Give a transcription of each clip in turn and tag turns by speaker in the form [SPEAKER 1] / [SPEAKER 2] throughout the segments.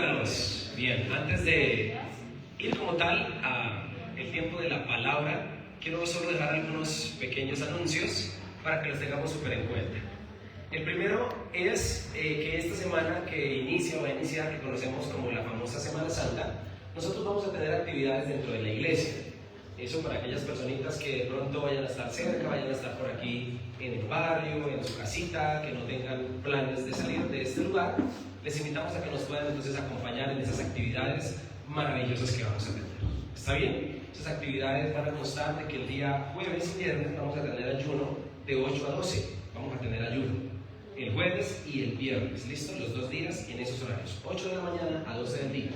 [SPEAKER 1] verlos. Bien, antes de ir como tal a el tiempo de la palabra, quiero solo dejar algunos pequeños anuncios para que los tengamos súper en cuenta. El primero es que esta semana que va a iniciar, que conocemos como la famosa Semana Santa, nosotros vamos a tener actividades dentro de la iglesia. Eso para aquellas personitas que de pronto vayan a estar cerca, vayan a estar por aquí en el barrio, en su casita, que no tengan planes de salir de este lugar, les invitamos a que nos puedan entonces acompañar en esas actividades maravillosas que vamos a tener. ¿Está bien? Esas actividades van a constar de que el día jueves y viernes vamos a tener ayuno de 8 a 12. Vamos a tener ayuno el jueves y el viernes, ¿listo? Los 2 días en esos horarios, 8 de la mañana a 12 del día.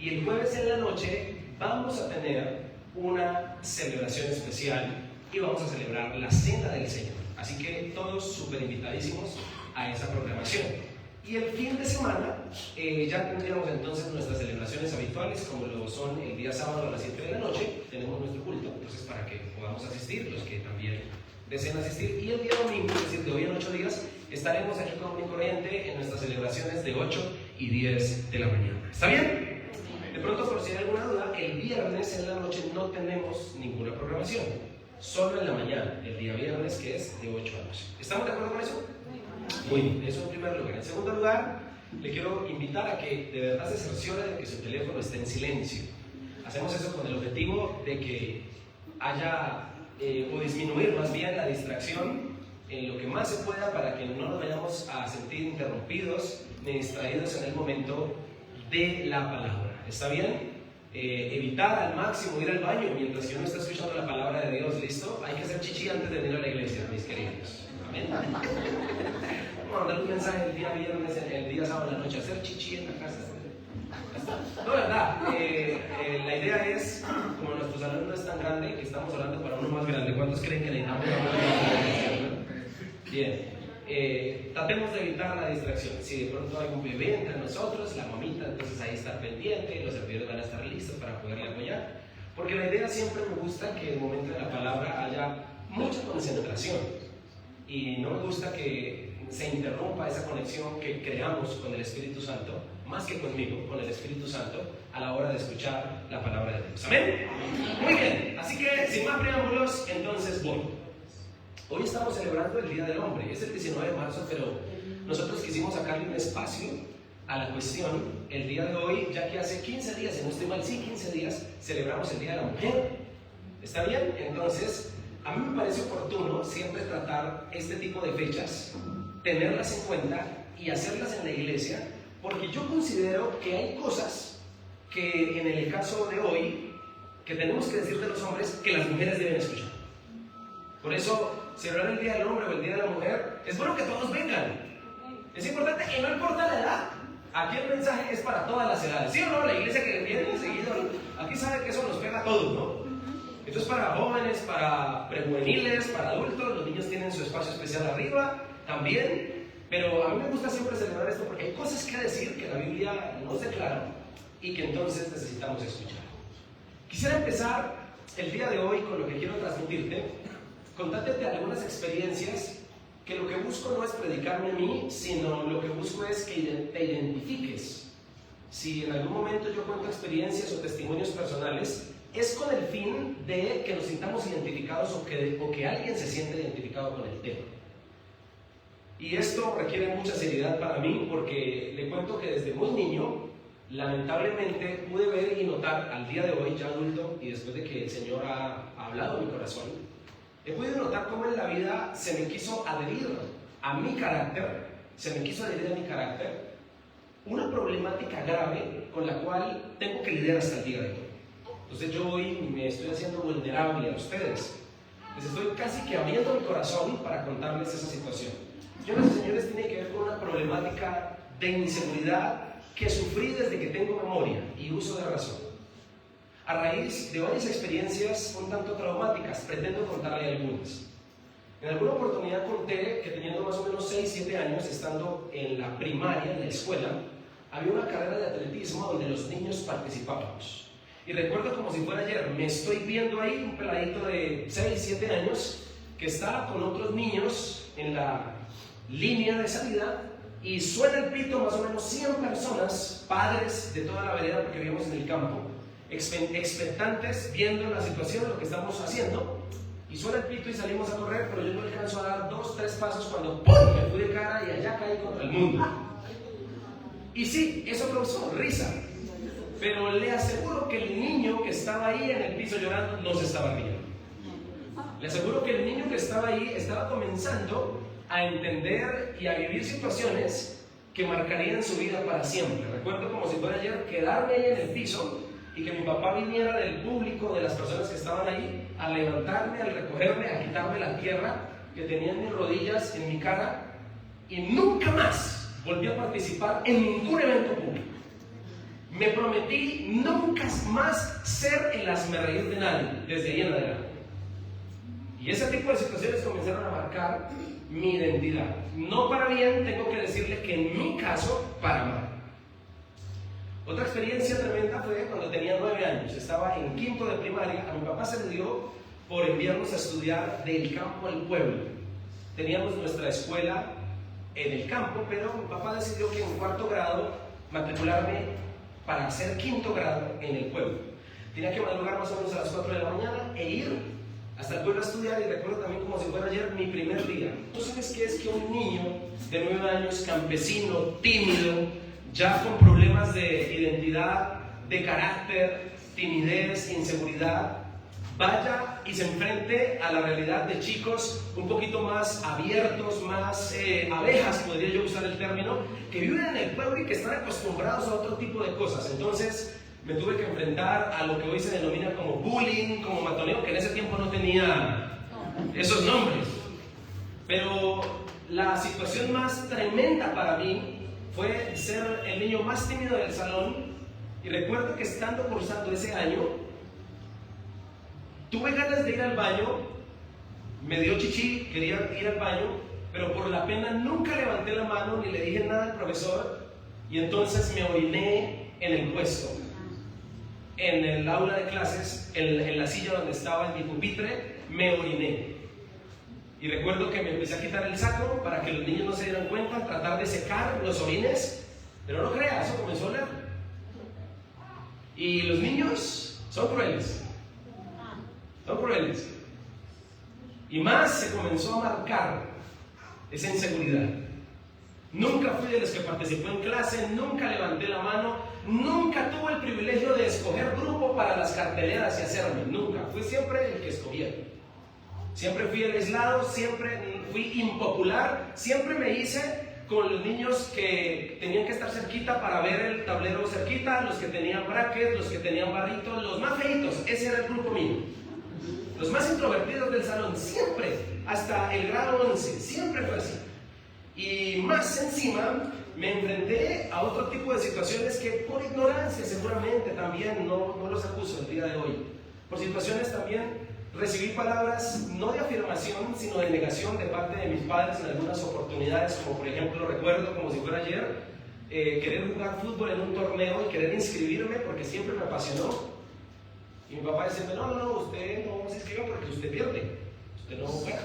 [SPEAKER 1] Y el jueves en la noche vamos a tener una celebración especial y vamos a celebrar la Cena del Señor. Así que todos súper invitadísimos a esa programación. Y el fin de semana ya tendríamos entonces nuestras celebraciones habituales, como lo son el día sábado a las 7 de la noche, tenemos nuestro culto, entonces para que podamos asistir, los que también deseen asistir. Y el día domingo, es decir, de hoy en 8 días, estaremos aquí común y corriente en nuestras celebraciones de 8 y 10 de la mañana. ¿Está bien? De pronto, por si hay alguna duda, el viernes en la noche no tenemos ninguna programación, solo en la mañana, el día viernes, que es de 8 a 12. ¿Estamos de acuerdo con eso? Muy bien, eso en primer lugar. En segundo lugar, le quiero invitar a que de verdad se cerciore de que su teléfono esté en silencio. Hacemos eso con el objetivo de que haya o disminuir más bien la distracción en lo que más se pueda para que no nos vayamos a sentir interrumpidos ni distraídos en el momento de la palabra. ¿Está bien? Evitar al máximo ir al baño mientras que uno está escuchando la palabra de Dios. ¿Listo? Hay que hacer chichi antes de venir a la iglesia, mis queridos. Amén. Vamos a mandar un mensaje el día viernes, el día sábado en la noche, hacer chichi en la casa. No, verdad. La idea es, como nuestro salón no es tan grande, que estamos hablando para uno más grande. ¿Cuántos creen que necesitamos uno más grande? Bien. Tratemos de evitar la distracción. Si de pronto hay un bebé entre nosotros, la mamita, entonces ahí estar pendiente, los servidores van a estar listos para poderle apoyar. Porque la idea siempre me gusta que en el momento de la palabra haya mucha concentración. Y no me gusta que se interrumpa esa conexión que creamos con el Espíritu Santo, más que conmigo, con el Espíritu Santo, a la hora de escuchar la palabra de Dios. ¿Amén? Muy bien, así que sin más preámbulos, entonces voy. Hoy estamos celebrando el Día del Hombre, es el 19 de marzo, pero nosotros quisimos sacarle un espacio a la cuestión el día de hoy, ya que hace 15 días, si no estoy mal, sí, 15 días, celebramos el Día de la Mujer. ¿Está bien? Entonces, a mí me parece oportuno siempre tratar este tipo de fechas, tenerlas en cuenta y hacerlas en la iglesia, porque yo considero que hay cosas que en el caso de hoy, que tenemos que decir de los hombres, que las mujeres deben escuchar. Por eso, celebrar el Día del Hombre o el Día de la Mujer, es bueno que todos vengan. Es importante que no importa la edad. Aquí el mensaje es para todas las edades. ¿Sí o no? La iglesia que viene enseguida, aquí sabe que eso nos pega a todos, ¿no? Esto es para jóvenes, para prejuveniles, para adultos. Los niños tienen su espacio especial arriba también. Pero a mí me gusta siempre celebrar esto porque hay cosas que decir que la Biblia nos declara y que entonces necesitamos escuchar. Quisiera empezar el día de hoy con lo que quiero transmitirte, contándote algunas experiencias que lo que busco no es predicarme a mí, sino lo que busco es que te identifiques. Si en algún momento yo cuento experiencias o testimonios personales, es con el fin de que nos sintamos identificados o que alguien se siente identificado con el tema. Y esto requiere mucha seriedad para mí porque le cuento que desde muy niño, lamentablemente pude ver y notar al día de hoy, ya adulto, y después de que el Señor ha hablado a mi corazón, he podido notar cómo en la vida se me quiso adherir a mi carácter, una problemática grave con la cual tengo que lidiar hasta el día de hoy. Entonces yo hoy me estoy haciendo vulnerable a ustedes. Les estoy casi que abriendo mi corazón para contarles esa situación. Yo, señores, tiene que ver con una problemática de inseguridad que sufrí desde que tengo memoria y uso de razón. A raíz de varias experiencias un tanto traumáticas, pretendo contarle algunas. En alguna oportunidad conté que teniendo más o menos 6-7 años, estando en la primaria, en la escuela, había una carrera de atletismo donde los niños participábamos. Y recuerdo como si fuera ayer, me estoy viendo ahí un peladito de 6-7 años que estaba con otros niños en la línea de salida y suena el pito, más o menos 100 personas padres de toda la vereda, porque vivíamos en el campo, expectantes, viendo la situación, lo que estamos haciendo, y suena el pito y salimos a correr, pero yo no alcanzo a dar 2, 3 pasos cuando ¡pum!, me fui de cara y allá caí contra el mundo. Y sí, eso causó risa, pero le aseguro que el niño que estaba ahí en el piso llorando no se estaba riendo. Le aseguro que el niño que estaba ahí estaba comenzando a entender y a vivir situaciones que marcarían su vida para siempre. Recuerdo como si fuera ayer quedarme ahí en el piso y que mi papá viniera del público, de las personas que estaban ahí, a levantarme, a recogerme, a quitarme la tierra que tenía en mis rodillas, en mi cara, y nunca más volví a participar en ningún evento público. Me prometí nunca más ser el hazmerreír de nadie, desde ahí en adelante. Y ese tipo de situaciones comenzaron a marcar mi identidad. No para bien, tengo que decirle que en mi caso, para mal. Otra experiencia tremenda fue cuando tenía 9 años, estaba en quinto de primaria. A mi papá se le dio por enviarnos a estudiar del campo al pueblo. Teníamos nuestra escuela en el campo, pero mi papá decidió que en cuarto grado matricularme para hacer quinto grado en el pueblo. Tenía que madrugar más o menos a las 4 de la mañana e ir hasta el pueblo a estudiar, y recuerdo también como si fuera ayer mi primer día. ¿Tú sabes qué es que un niño de 9 años, campesino, tímido, ya con problemas de identidad, de carácter, timidez, inseguridad, vaya y se enfrente a la realidad de chicos un poquito más abiertos, más abejas, podría yo usar el término, que viven en el pueblo y que están acostumbrados a otro tipo de cosas? Entonces me tuve que enfrentar a lo que hoy se denomina como bullying, como matoneo, que en ese tiempo no tenía esos nombres. Pero la situación más tremenda para mí fue ser el niño más tímido del salón, y recuerdo que estando cursando ese año, tuve ganas de ir al baño, me dio chichi, quería ir al baño, pero por la pena nunca levanté la mano ni le dije nada al profesor, y entonces me oriné en el puesto, en el aula de clases, en la silla donde estaba en mi pupitre, me oriné. Y recuerdo que me empecé a quitar el saco para que los niños no se dieran cuenta, tratar de secar los orines, pero no creas, eso comenzó a oler. Y los niños son crueles. Son crueles. Y más se comenzó a marcar esa inseguridad. Nunca fui de los que participó en clase, nunca levanté la mano, nunca tuve el privilegio de escoger grupo para las carteleras y hacerme, nunca. Fui siempre el que escogía. Siempre fui el aislado, siempre fui impopular, siempre me hice con los niños que tenían que estar cerquita para ver el tablero cerquita, los que tenían brackets, los que tenían barritos, los más feitos, ese era el grupo mío. Los más introvertidos del salón, siempre, hasta el grado 11, siempre fue así. Y más encima me enfrenté a otro tipo de situaciones que por ignorancia seguramente también, no los acuso el día de hoy, por situaciones también recibí palabras no de afirmación sino de negación de parte de mis padres en algunas oportunidades, como por ejemplo recuerdo como si fuera ayer querer jugar fútbol en un torneo y querer inscribirme porque siempre me apasionó, y mi papá decía: no, usted no se inscriba porque usted pierde, usted no juega.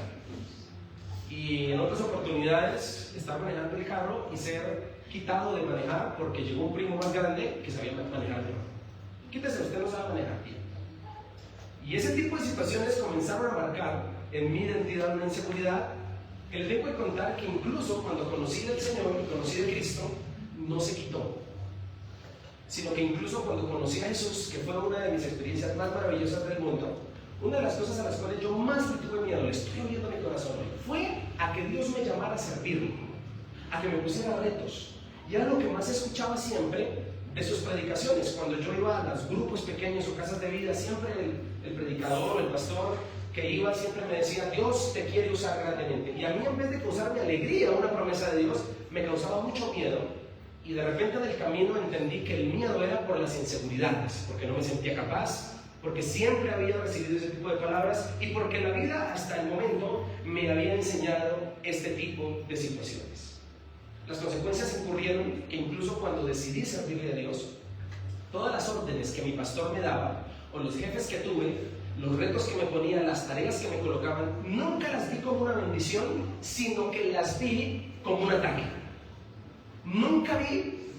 [SPEAKER 1] Y en otras oportunidades estar manejando el carro y ser quitado de manejar porque llegó un primo más grande que sabía manejar mejor. Quítese, usted no sabe manejar bien. Y ese tipo de situaciones comenzaron a marcar en mi identidad una inseguridad que le tengo que contar que incluso cuando conocí del Señor y conocí de Cristo, no se quitó. Sino que incluso cuando conocí a Jesús, que fue una de mis experiencias más maravillosas del mundo, una de las cosas a las cuales yo más le tuve miedo, le estoy abriendo mi corazón hoy, fue a que Dios me llamara a servirlo, a que me pusiera retos. Y era lo que más escuchaba siempre de sus predicaciones. Cuando yo iba a los grupos pequeños o casas de vida, siempre el predicador o el pastor que iba siempre me decía: Dios te quiere usar grandemente. Y a mí, en vez de causarme alegría una promesa de Dios, me causaba mucho miedo. Y de repente en el camino entendí que el miedo era por las inseguridades, porque no me sentía capaz, porque siempre había recibido ese tipo de palabras y porque la vida hasta el momento me había enseñado este tipo de situaciones. Las consecuencias ocurrieron que incluso cuando decidí servirle a Dios, todas las órdenes que mi pastor me daba, o los jefes que tuve, los retos que me ponían, las tareas que me colocaban, nunca las vi como una bendición, sino que las vi como un ataque. Nunca vi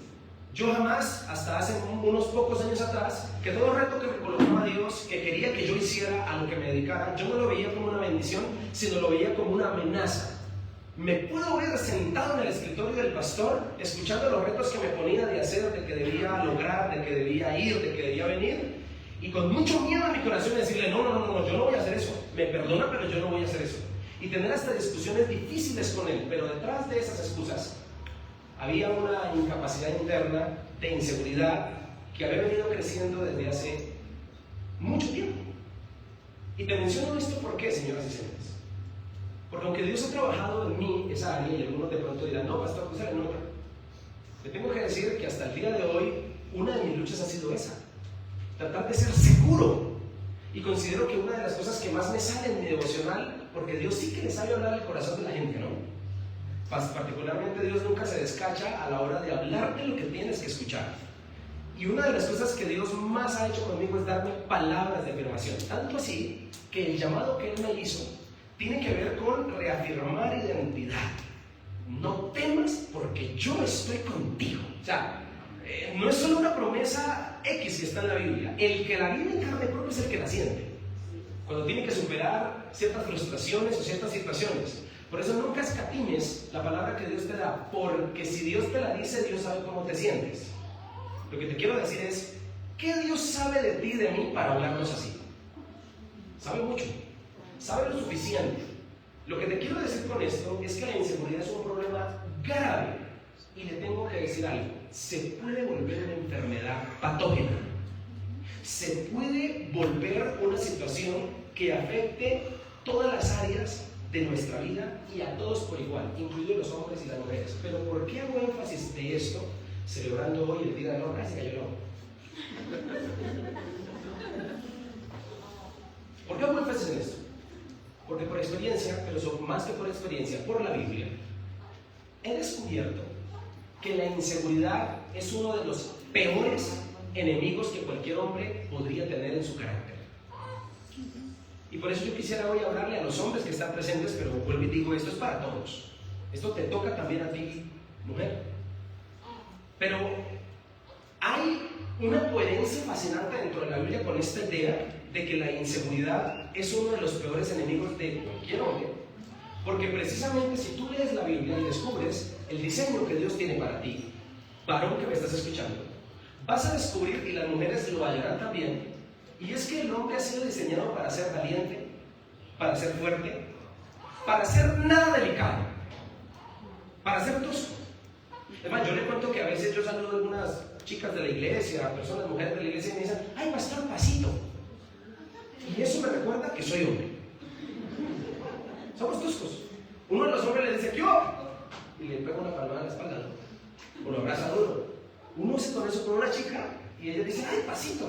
[SPEAKER 1] Yo jamás, hasta hace unos pocos años atrás, que todo reto que me colocaba Dios, que quería que yo hiciera, a lo que me dedicara, yo no lo veía como una bendición, sino lo veía como una amenaza. Me puedo ver sentado en el escritorio del pastor, escuchando los retos que me ponía de hacer, de que debía lograr, de que debía ir, de que debía venir, y con mucho miedo en mi corazón decirle, no, yo no voy a hacer eso, me perdona, pero yo no voy a hacer eso. Y tener hasta discusiones difíciles con él, pero detrás de esas excusas había una incapacidad interna de inseguridad que había venido creciendo desde hace mucho tiempo. Y te menciono esto ¿por qué, señoras y señores? Porque aunque Dios ha trabajado en mí esa área, y algunos de pronto dirán, no, pastor, pues se le nota. Le tengo que decir que hasta el día de hoy, una de mis luchas ha sido esa. Tratar de ser seguro. Y considero que una de las cosas que más me sale en mi devocional, porque Dios sí que le sabe hablar al corazón de la gente, ¿no? Particularmente Dios nunca se descacha a la hora de hablarte lo que tienes que escuchar. Y una de las cosas que Dios más ha hecho conmigo es darme palabras de afirmación. Tanto así que el llamado que Él me hizo tiene que ver con reafirmar identidad. No temas porque yo estoy contigo. O sea, no es solo una promesa X que está en la Biblia. El que la vive en carne propia es el que la siente. Cuando tiene que superar ciertas frustraciones o ciertas situaciones. Por eso nunca escatimes la palabra que Dios te da, porque si Dios te la dice, Dios sabe cómo te sientes. Lo que te quiero decir es, ¿qué Dios sabe de ti y de mí para hablarnos así? Sabe mucho, sabe lo suficiente. Lo que te quiero decir con esto es que la inseguridad es un problema grave. Y le tengo que decir algo, se puede volver una enfermedad patógena. Se puede volver una situación que afecte todas las áreas de nuestra vida y a todos por igual, incluidos los hombres y las mujeres. Pero ¿por qué hago énfasis de esto, celebrando hoy el día de la honra? Se cayó el ojo. ¿Por qué hago énfasis en esto? Porque por experiencia, pero más que por experiencia, por la Biblia, he descubierto que la inseguridad es uno de los peores enemigos que cualquier hombre podría tener en su carácter. Y por eso yo quisiera hoy hablarle a los hombres que están presentes, pero vuelvo y digo, esto es para todos. Esto te toca también a ti, mujer. Pero hay una coherencia fascinante dentro de la Biblia con esta idea de que la inseguridad es uno de los peores enemigos de cualquier hombre. Porque precisamente si tú lees la Biblia y descubres el diseño que Dios tiene para ti, varón que me estás escuchando, vas a descubrir, y las mujeres lo hallarán también, y es que el hombre ha sido diseñado para ser valiente, para ser fuerte, para ser nada delicado, para ser tosco. Además, yo le cuento que a veces yo saludo a algunas chicas de la iglesia, personas, mujeres de la iglesia, y me dicen, ¡ay, pastor, pasito! Y eso me recuerda que soy hombre. Somos toscos. Uno de los hombres le dice, ¿qué hubo? Y le pega una palmada en la espalda, ¿no? O lo abraza a uno. Uno se con eso con una chica y ella dice, ¡ay, pasito!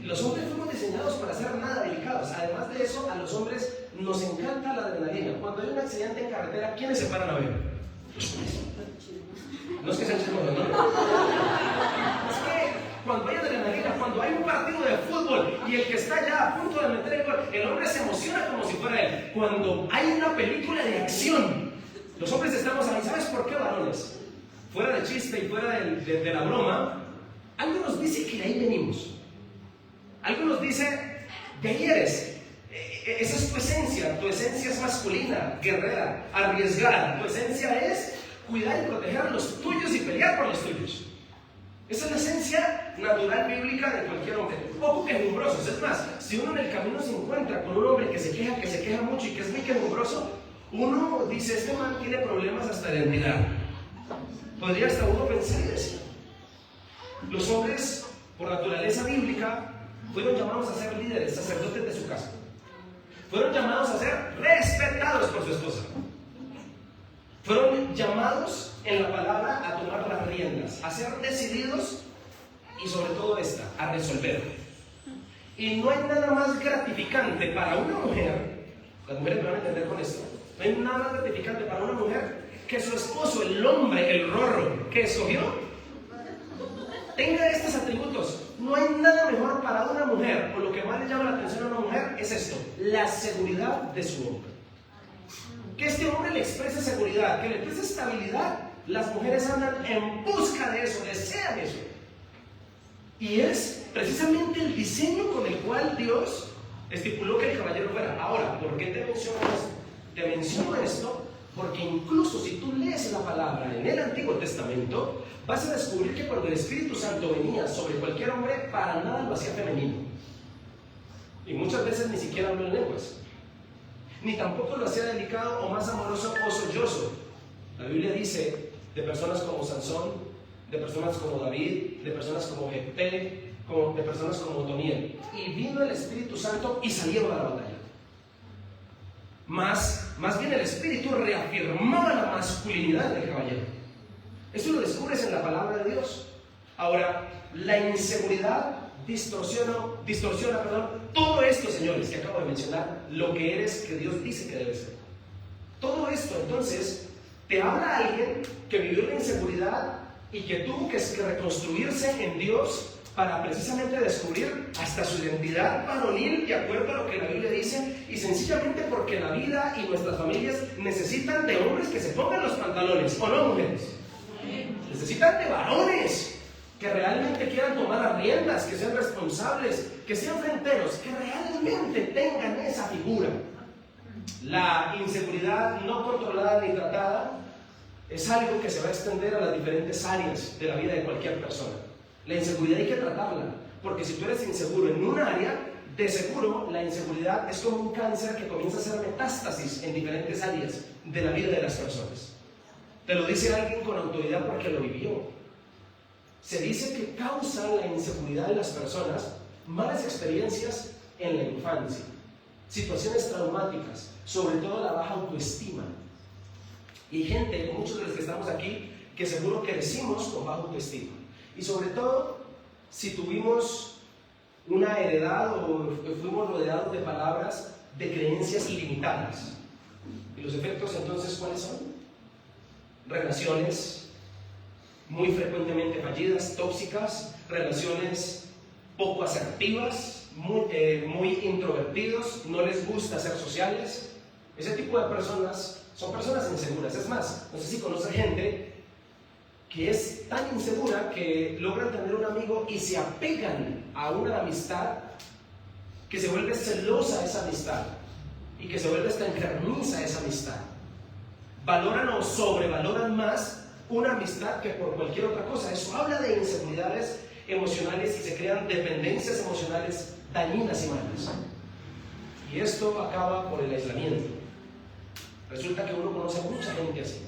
[SPEAKER 1] Los hombres fuimos diseñados para ser nada delicados. Además de eso, a los hombres nos encanta la adrenalina. Cuando hay un accidente en carretera, ¿quiénes se paran a ver? Los hombres. No es que sean chismosos, ¿no? Es que cuando hay adrenalina, cuando hay un partido de fútbol y el que está ya a punto de meter el gol, el hombre se emociona como si fuera él. Cuando hay una película de acción, los hombres estamos ahí. ¿Sabes por qué, varones? Fuera de chiste y fuera de la broma, algo nos dice que de ahí venimos. Algo nos dice, de ahí eres. Esa es tu esencia es masculina, guerrera, arriesgada. Tu esencia es cuidar y proteger a los tuyos y pelear por los tuyos. Esa es la esencia natural bíblica de cualquier hombre. Poco quejumbrosos. Es más, si uno en el camino se encuentra con un hombre que se queja mucho y que es muy quejumbroso, uno dice, este man tiene problemas hasta de identidad. Podría hasta uno pensar y decir. Los hombres, por naturaleza bíblica, fueron llamados a ser líderes, sacerdotes de su casa. Fueron llamados a ser respetados por su esposa. Fueron llamados en la palabra a tomar las riendas, a ser decididos y sobre todo a resolver. Y no hay nada más gratificante para una mujer, las mujeres me van a entender con esto, no hay nada más gratificante para una mujer que su esposo, el hombre, el rorro que escogió, tenga estos atributos. No hay nada mejor para una mujer, o lo que más le llama la atención a una mujer es esto, la seguridad de su hombre. Que este hombre le exprese seguridad, que le exprese estabilidad Las mujeres andan en busca de eso, desean eso. Y es precisamente el diseño con el cual Dios estipuló que el caballero fuera. Ahora, ¿por qué te menciono esto? Te menciono esto porque incluso si tú lees la palabra en el Antiguo Testamento, vas a descubrir que cuando el Espíritu Santo venía sobre cualquier hombre, para nada lo hacía femenino. Y muchas veces ni siquiera habló en lenguas. Ni tampoco lo hacía delicado o más amoroso o sollozo. La Biblia dice de personas como Sansón, de personas como David, de personas como Jefté, de personas como Otoniel. Y vino el Espíritu Santo y salieron a la batalla. Más bien el Espíritu reafirmaba la masculinidad del caballero. Eso lo descubres en la palabra de Dios. Ahora, la inseguridad distorsiona todo esto, señores, que acabo de mencionar, lo que eres, que Dios dice que debe ser. Todo esto, entonces, te habla alguien que vivió la inseguridad y que tuvo que reconstruirse en Dios para precisamente descubrir hasta su identidad varonil de acuerdo a lo que la Biblia dice, y sencillamente porque la vida y nuestras familias necesitan de hombres que se pongan los pantalones, ¿o no, mujeres? Necesitan de varones que realmente quieran tomar las riendas, que sean responsables, que sean fronteros, que realmente tengan esa figura. La inseguridad no controlada ni tratada es algo que se va a extender a las diferentes áreas de la vida de cualquier persona. La inseguridad hay que tratarla, porque si tú eres inseguro en un área, de seguro la inseguridad es como un cáncer que comienza a hacer metástasis en diferentes áreas de la vida de las personas. Te lo dice alguien con autoridad porque lo vivió. Se dice que causa la inseguridad de las personas malas experiencias en la infancia, situaciones traumáticas, sobre todo la baja autoestima. Y gente, muchos de los que estamos aquí, que seguro crecimos con baja autoestima. Y sobre todo, si tuvimos una heredad o fuimos rodeados de palabras de creencias ilimitadas. ¿Y los efectos entonces cuáles son? Relaciones muy frecuentemente fallidas, tóxicas, relaciones poco asertivas, muy introvertidos, no les gusta ser sociales. Ese tipo de personas son personas inseguras. Es más, no sé si conoce gente que es tan insegura que logran tener un amigo y se apegan a una amistad que se vuelve celosa esa amistad y que se vuelve hasta enfermiza esa amistad. Valoran o sobrevaloran más una amistad que por cualquier otra cosa. Eso habla de inseguridades emocionales y se crean dependencias emocionales dañinas y malas. Y esto acaba por el aislamiento. Resulta que uno conoce a mucha gente así.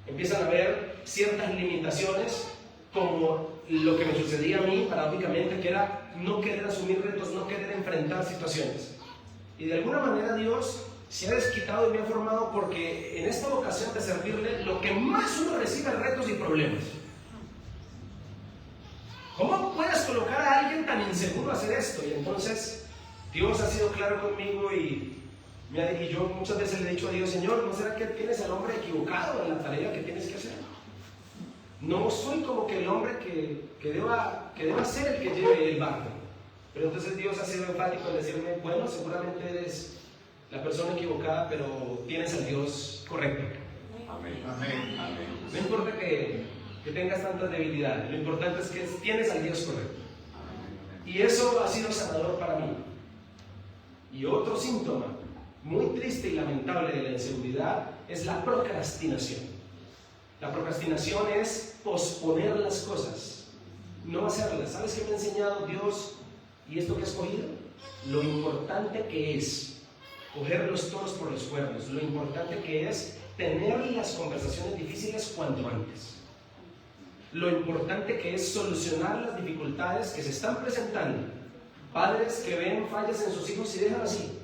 [SPEAKER 1] Empiezan a haber ciertas limitaciones, como lo que me sucedía a mí, paradójicamente, que era no querer asumir retos, no querer enfrentar situaciones. Y de alguna manera Dios se ha desquitado y me ha formado, porque en esta vocación de servirle, lo que más uno recibe es retos y problemas. ¿Cómo puedes colocar a alguien tan inseguro a hacer esto? Y entonces Dios ha sido claro conmigo y yo muchas veces le he dicho a Dios: Señor, ¿no será que tienes al hombre equivocado en la tarea que tienes que hacer? No soy como que el hombre que deba ser el que lleve el barco. Pero entonces Dios ha sido enfático en decirme: bueno, seguramente eres la persona equivocada, pero tienes al Dios correcto.
[SPEAKER 2] Amén. Amén. Amén.
[SPEAKER 1] No importa que tengas tantas debilidades, lo importante es que tienes al Dios correcto. Y eso ha sido sanador para mí. Y otro síntoma muy triste y lamentable de la inseguridad es la procrastinación. La procrastinación es posponer las cosas, no hacerlas. ¿Sabes qué me ha enseñado Dios y esto que he escogido? Lo importante que es coger los toros por los cuernos, lo importante que es tener las conversaciones difíciles cuanto antes, lo importante que es solucionar las dificultades que se están presentando. Padres que ven fallas en sus hijos y dejan así.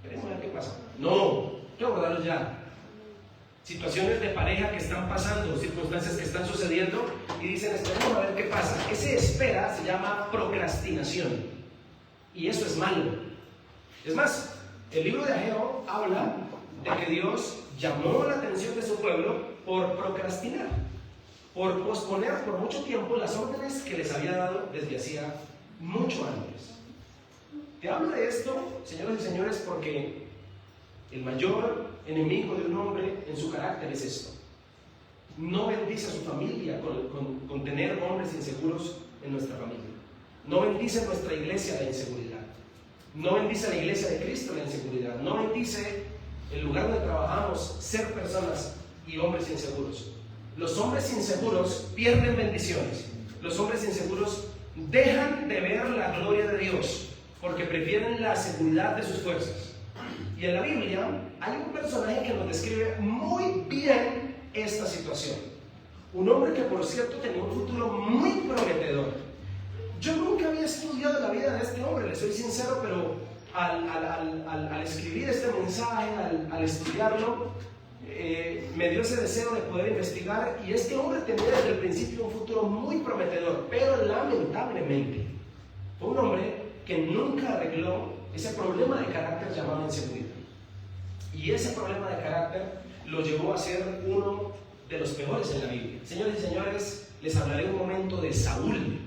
[SPEAKER 1] Veremos a ver qué pasa. No, hay que abordarlos ya. Situaciones de pareja que están pasando, circunstancias que están sucediendo y dicen: esperemos a ver qué pasa. Ese espera se llama procrastinación. Y eso es malo. Es más, el libro de Ageo habla de que Dios llamó la atención de su pueblo por procrastinar, por posponer por mucho tiempo las órdenes que les había dado desde hacía mucho antes. Te hablo de esto, señoras y señores, porque el mayor enemigo de un hombre en su carácter es esto: no bendice a su familia con tener hombres inseguros en nuestra familia. No bendice nuestra iglesia la inseguridad. No bendice a la iglesia de Cristo la inseguridad. No bendice el lugar donde trabajamos ser personas y hombres inseguros. Los hombres inseguros pierden bendiciones. Los hombres inseguros dejan de ver la gloria de Dios porque prefieren la seguridad de sus fuerzas. Y en la Biblia hay un personaje que nos describe muy bien esta situación. Un hombre que, por cierto, tenía un futuro muy prometedor. Yo nunca había estudiado la vida de este hombre, le soy sincero, pero al escribir este mensaje, al estudiarlo, me dio ese deseo de poder investigar. Y este hombre tenía desde el principio un futuro muy prometedor, pero lamentablemente fue un hombre que nunca arregló ese problema de carácter llamado inseguridad. Y ese problema de carácter lo llevó a ser uno de los peores en la Biblia. Señores y señores, les hablaré un momento de Saúl.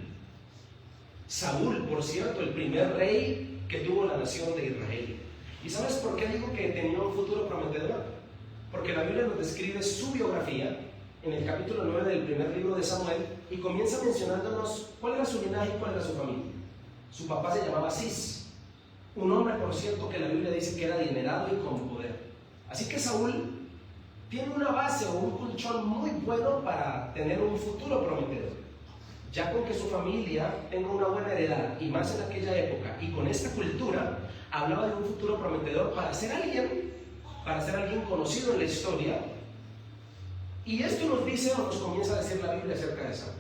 [SPEAKER 1] Saúl, por cierto, el primer rey que tuvo la nación de Israel. ¿Y sabes por qué digo que tenía un futuro prometedor? Porque la Biblia nos describe su biografía en el capítulo 9 del primer libro de Samuel y comienza mencionándonos cuál era su linaje y cuál era su familia. Su papá se llamaba Cis, un hombre, por cierto, que la Biblia dice que era adinerado y con poder. Así que Saúl tiene una base o un colchón muy bueno para tener un futuro prometedor. Ya con que su familia tenga una buena heredad, y más en aquella época, y con esta cultura, hablaba de un futuro prometedor para ser alguien conocido en la historia. Y esto nos dice o nos comienza a decir la Biblia acerca de Saúl.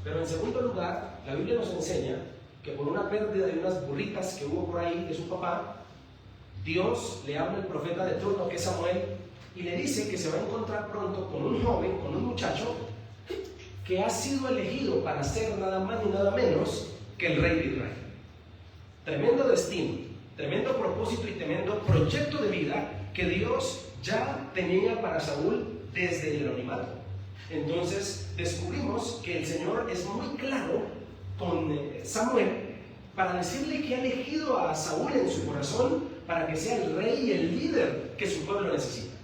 [SPEAKER 1] Pero en segundo lugar, la Biblia nos enseña que por una pérdida de unas burritas que hubo por ahí de su papá, Dios le habla al profeta de turno, que es Samuel, y le dice que se va a encontrar pronto con un joven, con un muchacho que ha sido elegido para ser nada más ni nada menos que el rey de Israel. Tremendo destino, tremendo propósito y tremendo proyecto de vida que Dios ya tenía para Saúl desde el anonimato. Entonces descubrimos que el Señor es muy claro con Samuel para decirle que ha elegido a Saúl en su corazón para que sea el rey y el líder que su pueblo necesita.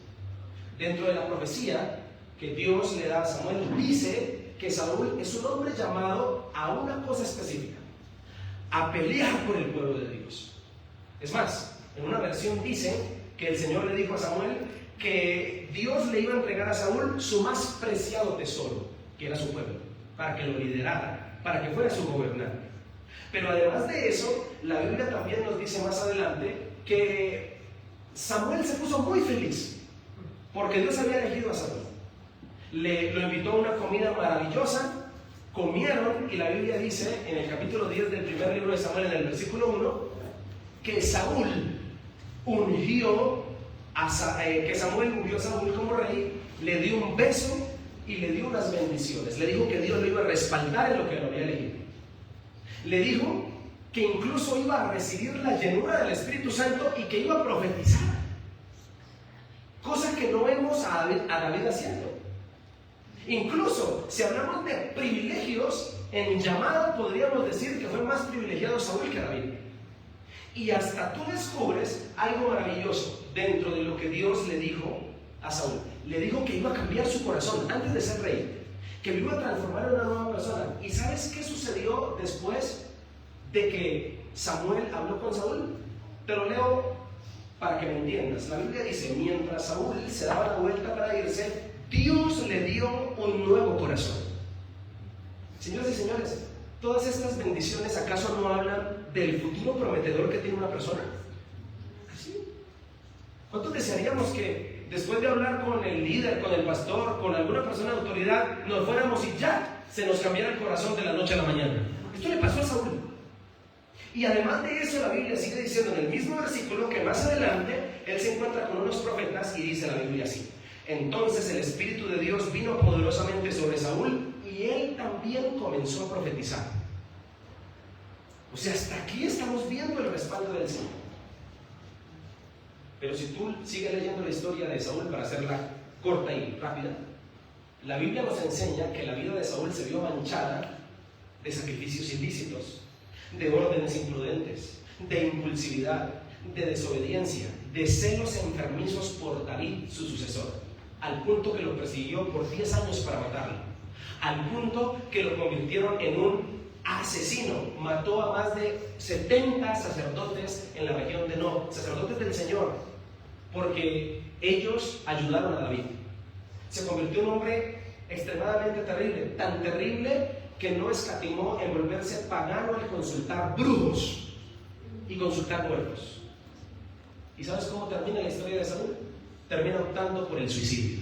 [SPEAKER 1] Dentro de la profecía que Dios le da a Samuel, dice que Saúl es un hombre llamado a una cosa específica: a pelear por el pueblo de Dios. Es más, en una versión dice que el Señor le dijo a Samuel que Dios le iba a entregar a Saúl su más preciado tesoro, que era su pueblo, para que lo liderara, para que fuera su gobernante. Pero además de eso, la Biblia también nos dice más adelante que Samuel se puso muy feliz porque Dios había elegido a Saúl. Lo invitó a una comida maravillosa, comieron, y la Biblia dice en el capítulo 10 del primer libro de Samuel, en el versículo 1, que Samuel ungió a Saúl como rey, le dio un beso y le dio unas bendiciones. Le dijo que Dios lo iba a respaldar en lo que lo había elegido. Le dijo que incluso iba a recibir la llenura del Espíritu Santo y que iba a profetizar, cosa que no vemos a David haciendo. Incluso si hablamos de privilegios, en llamado podríamos decir que fue más privilegiado Saúl que David. Y hasta tú descubres algo maravilloso dentro de lo que Dios le dijo a Saúl. Le dijo que iba a cambiar su corazón antes de ser rey, que lo iba a transformar en una nueva persona. ¿Y sabes qué sucedió después de que Samuel habló con Saúl? Te lo leo para que me entiendas. La Biblia dice: mientras Saúl se daba la vuelta para irse, Dios le dio un nuevo corazón. Señoras y señores, ¿todas estas bendiciones acaso no hablan del futuro prometedor que tiene una persona? ¿Sí? ¿Cuántos desearíamos que después de hablar con el líder, con el pastor, con alguna persona de autoridad, nos fuéramos y ya se nos cambiara el corazón de la noche a la mañana? Esto le pasó a Saúl. Y además de eso, la Biblia sigue diciendo en el mismo versículo que más adelante él se encuentra con unos profetas y dice la Biblia así: entonces el Espíritu de Dios vino poderosamente sobre Saúl y él también comenzó a profetizar. O sea, hasta aquí estamos viendo el respaldo del Señor. Pero si tú sigues leyendo la historia de Saúl, para hacerla corta y rápida, la Biblia nos enseña que la vida de Saúl se vio manchada de sacrificios ilícitos, de órdenes imprudentes, de impulsividad, de desobediencia, de celos enfermizos por David, su sucesor. al punto que lo persiguió por 10 años para matarlo, al punto que lo convirtieron en un asesino. Mató a más de 70 sacerdotes en la región de Nob, sacerdotes del Señor, porque ellos ayudaron a David. Se convirtió en un hombre extremadamente terrible, tan terrible que no escatimó en volverse pagano al consultar brujos y consultar muertos. ¿Y sabes cómo termina la historia de Saúl? Termina optando por el suicidio.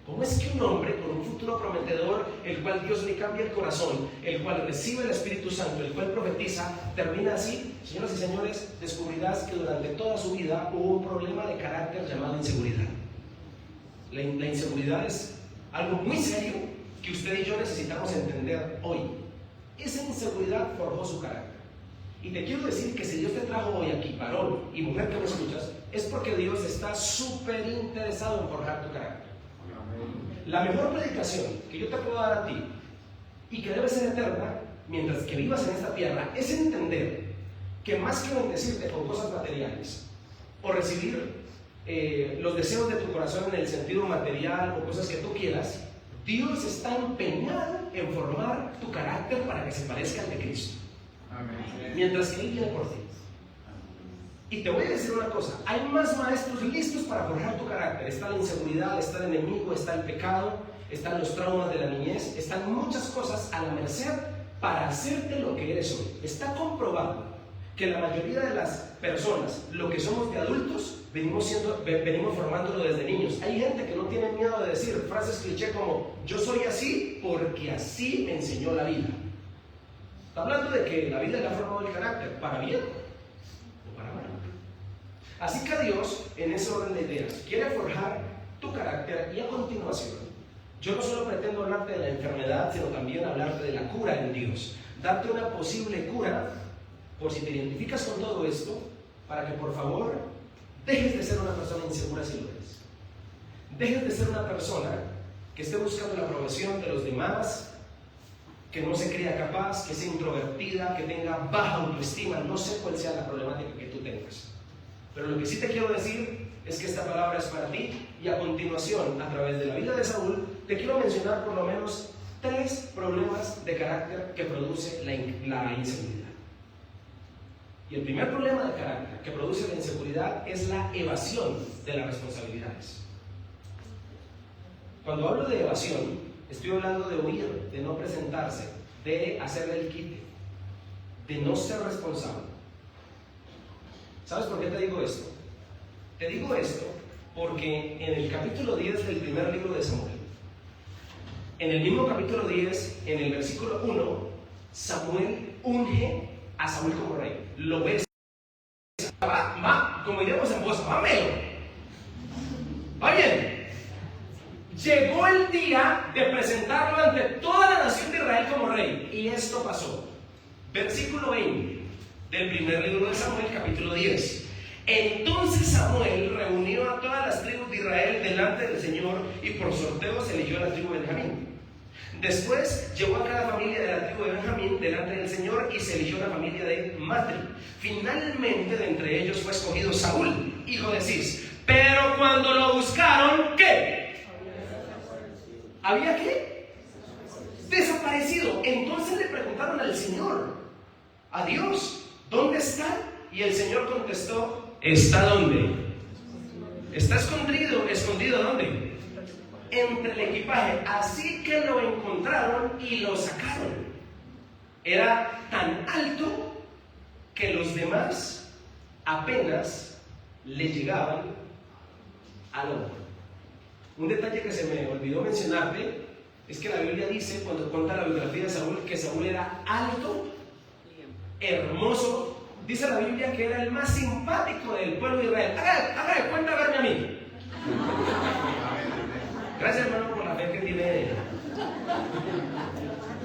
[SPEAKER 1] ¿Cómo es que un hombre con un futuro prometedor, el cual Dios le cambia el corazón, el cual recibe el Espíritu Santo, el cual profetiza, termina así? Señoras y señores, descubrirás que durante toda su vida hubo un problema de carácter llamado inseguridad. La inseguridad es algo muy serio que usted y yo necesitamos entender hoy. Esa inseguridad forjó su carácter. Y te quiero decir que si Dios te trajo hoy aquí, varón y mujer que me escuchas, es porque Dios está súper interesado en forjar tu carácter. La mejor predicación que yo te puedo dar a ti y que debe ser eterna mientras que vivas en esta tierra es entender que más que bendecirte con cosas materiales o recibir los deseos de tu corazón en el sentido material o cosas que tú quieras, Dios está empeñado en formar tu carácter para que se parezca al de Cristo. Amén. Mientras que Él viene por ti. Y te voy a decir una cosa, hay más maestros listos para forjar tu carácter. Está la inseguridad, está el enemigo, está el pecado, están los traumas de la niñez, están muchas cosas a la merced para hacerte lo que eres hoy. Está comprobado que la mayoría de las personas, lo que somos de adultos, venimos formándolo desde niños. Hay gente que no tiene miedo de decir frases cliché como yo soy así porque así me enseñó la vida. Está hablando de que la vida le ha formado el carácter, para bien o para mal. Así que Dios, en ese orden de ideas, quiere forjar tu carácter. Y a continuación, yo no solo pretendo hablarte de la enfermedad, sino también hablarte de la cura en Dios, darte una posible cura por si te identificas con todo esto, para que por favor dejes de ser una persona insegura si lo eres. Dejes de ser una persona que esté buscando la aprobación de los demás, que no se crea capaz, que sea introvertida, que tenga baja autoestima. No sé cuál sea la problemática que tú tengas, pero lo que sí te quiero decir es que esta palabra es para ti. Y a continuación, a través de la vida de Saúl, te quiero mencionar por lo menos 3 problemas de carácter que produce la inseguridad. Y el primer problema de carácter que produce la inseguridad es la evasión de las responsabilidades. Cuando hablo de evasión, estoy hablando de huir, de no presentarse, de hacerle el quite, de no ser responsable. ¿Sabes por qué te digo esto? Te digo esto porque en el capítulo 10 del primer libro de Samuel, en el mismo capítulo 10, en el versículo 1, Samuel unge a Saúl como rey. Lo ves, como diríamos en voz, ¡mámelo! Va bien. Llegó el día de presentarlo ante toda la nación de Israel como rey. Y esto pasó. Versículo 20 del primer libro de Samuel, capítulo 10. Entonces Samuel reunió a todas las tribus de Israel delante del Señor y por sorteo se eligió a la tribu de Benjamín. Después llevó a cada familia de la tribu de Benjamín delante del Señor y se eligió la familia de Matri. Finalmente de entre ellos fue escogido Saúl, hijo de Cis. Pero cuando lo buscaron, ¿qué? ¿Había qué? Desaparecido. Entonces le preguntaron al Señor, a Dios, ¿dónde está? Y el Señor contestó, ¿está dónde? Está escondido ¿dónde? Entre el equipaje. Así que lo encontraron y lo sacaron. Era tan alto que los demás apenas le llegaban al hombro. Un detalle que se me olvidó mencionarte es que la Biblia dice, cuando cuenta la biografía de Saúl, que Saúl era alto, hermoso. Dice la Biblia que era el más simpático del pueblo de Israel. Haga de cuenta verme a mí. Gracias, hermano, por la fe que tiene.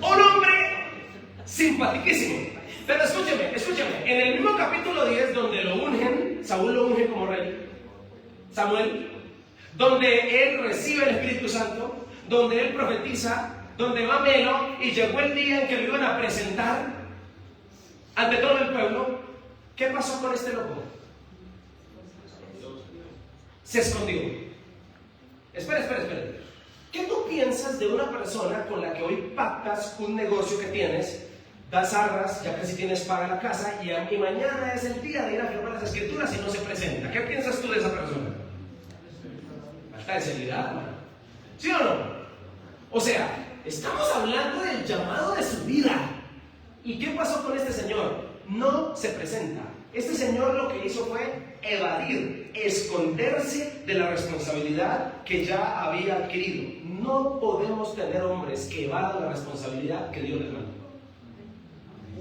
[SPEAKER 1] Un hombre simpaticísimo. Pero escúcheme. En el mismo capítulo 10, donde lo ungen, Saúl lo unge como rey, Samuel, donde él recibe el Espíritu Santo, donde él profetiza, donde va Melo, y llegó el día en que lo iban a presentar ante todo el pueblo. ¿Qué pasó con este loco? Se escondió. Espera. ¿Qué tú piensas de una persona con la que hoy pactas un negocio que tienes, das arras, ya casi tienes paga la casa y mañana es el día de ir a firmar las escrituras y no se presenta? ¿Qué piensas tú de esa persona? Falta de seriedad, ¿no? ¿Sí o no? O sea, estamos hablando del llamado de su vida. ¿Y qué pasó con este señor? No se presenta. Este señor lo que hizo fue evadir, esconderse de la responsabilidad que ya había adquirido. No podemos tener hombres que evadan la responsabilidad que Dios les mandó.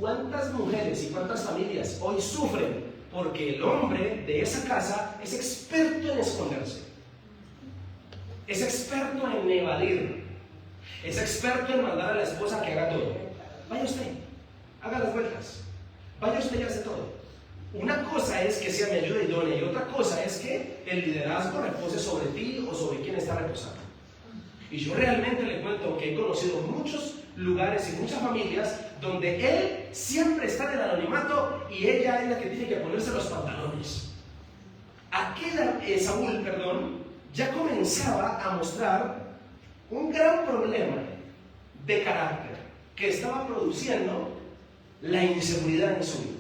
[SPEAKER 1] ¿Cuántas mujeres y cuántas familias hoy sufren porque el hombre de esa casa es experto en esconderse? Es experto en evadir. Es experto en mandar a la esposa que haga todo. Vaya usted, haga las vueltas. Vaya usted y hace todo. Una cosa es que sea mi ayuda idónea y otra cosa es que el liderazgo repose sobre ti o sobre quien está reposando. Y yo realmente le cuento que he conocido muchos lugares y muchas familias donde él siempre está en el anonimato y ella es la que tiene que ponerse los pantalones. Saúl, ya comenzaba a mostrar un gran problema de carácter que estaba produciendo la inseguridad en su vida.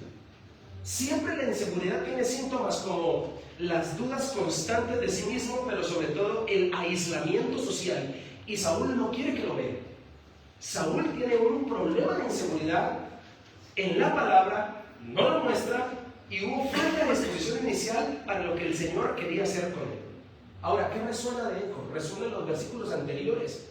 [SPEAKER 1] Siempre la inseguridad tiene síntomas como las dudas constantes de sí mismo, pero sobre todo el aislamiento social. Y Saúl no quiere que lo vea. Saúl tiene un problema de inseguridad en la palabra, no lo muestra, y hubo falta de disposición inicial para lo que el Señor quería hacer con él. Ahora, ¿qué resuena de eco? Resuena en los versículos anteriores.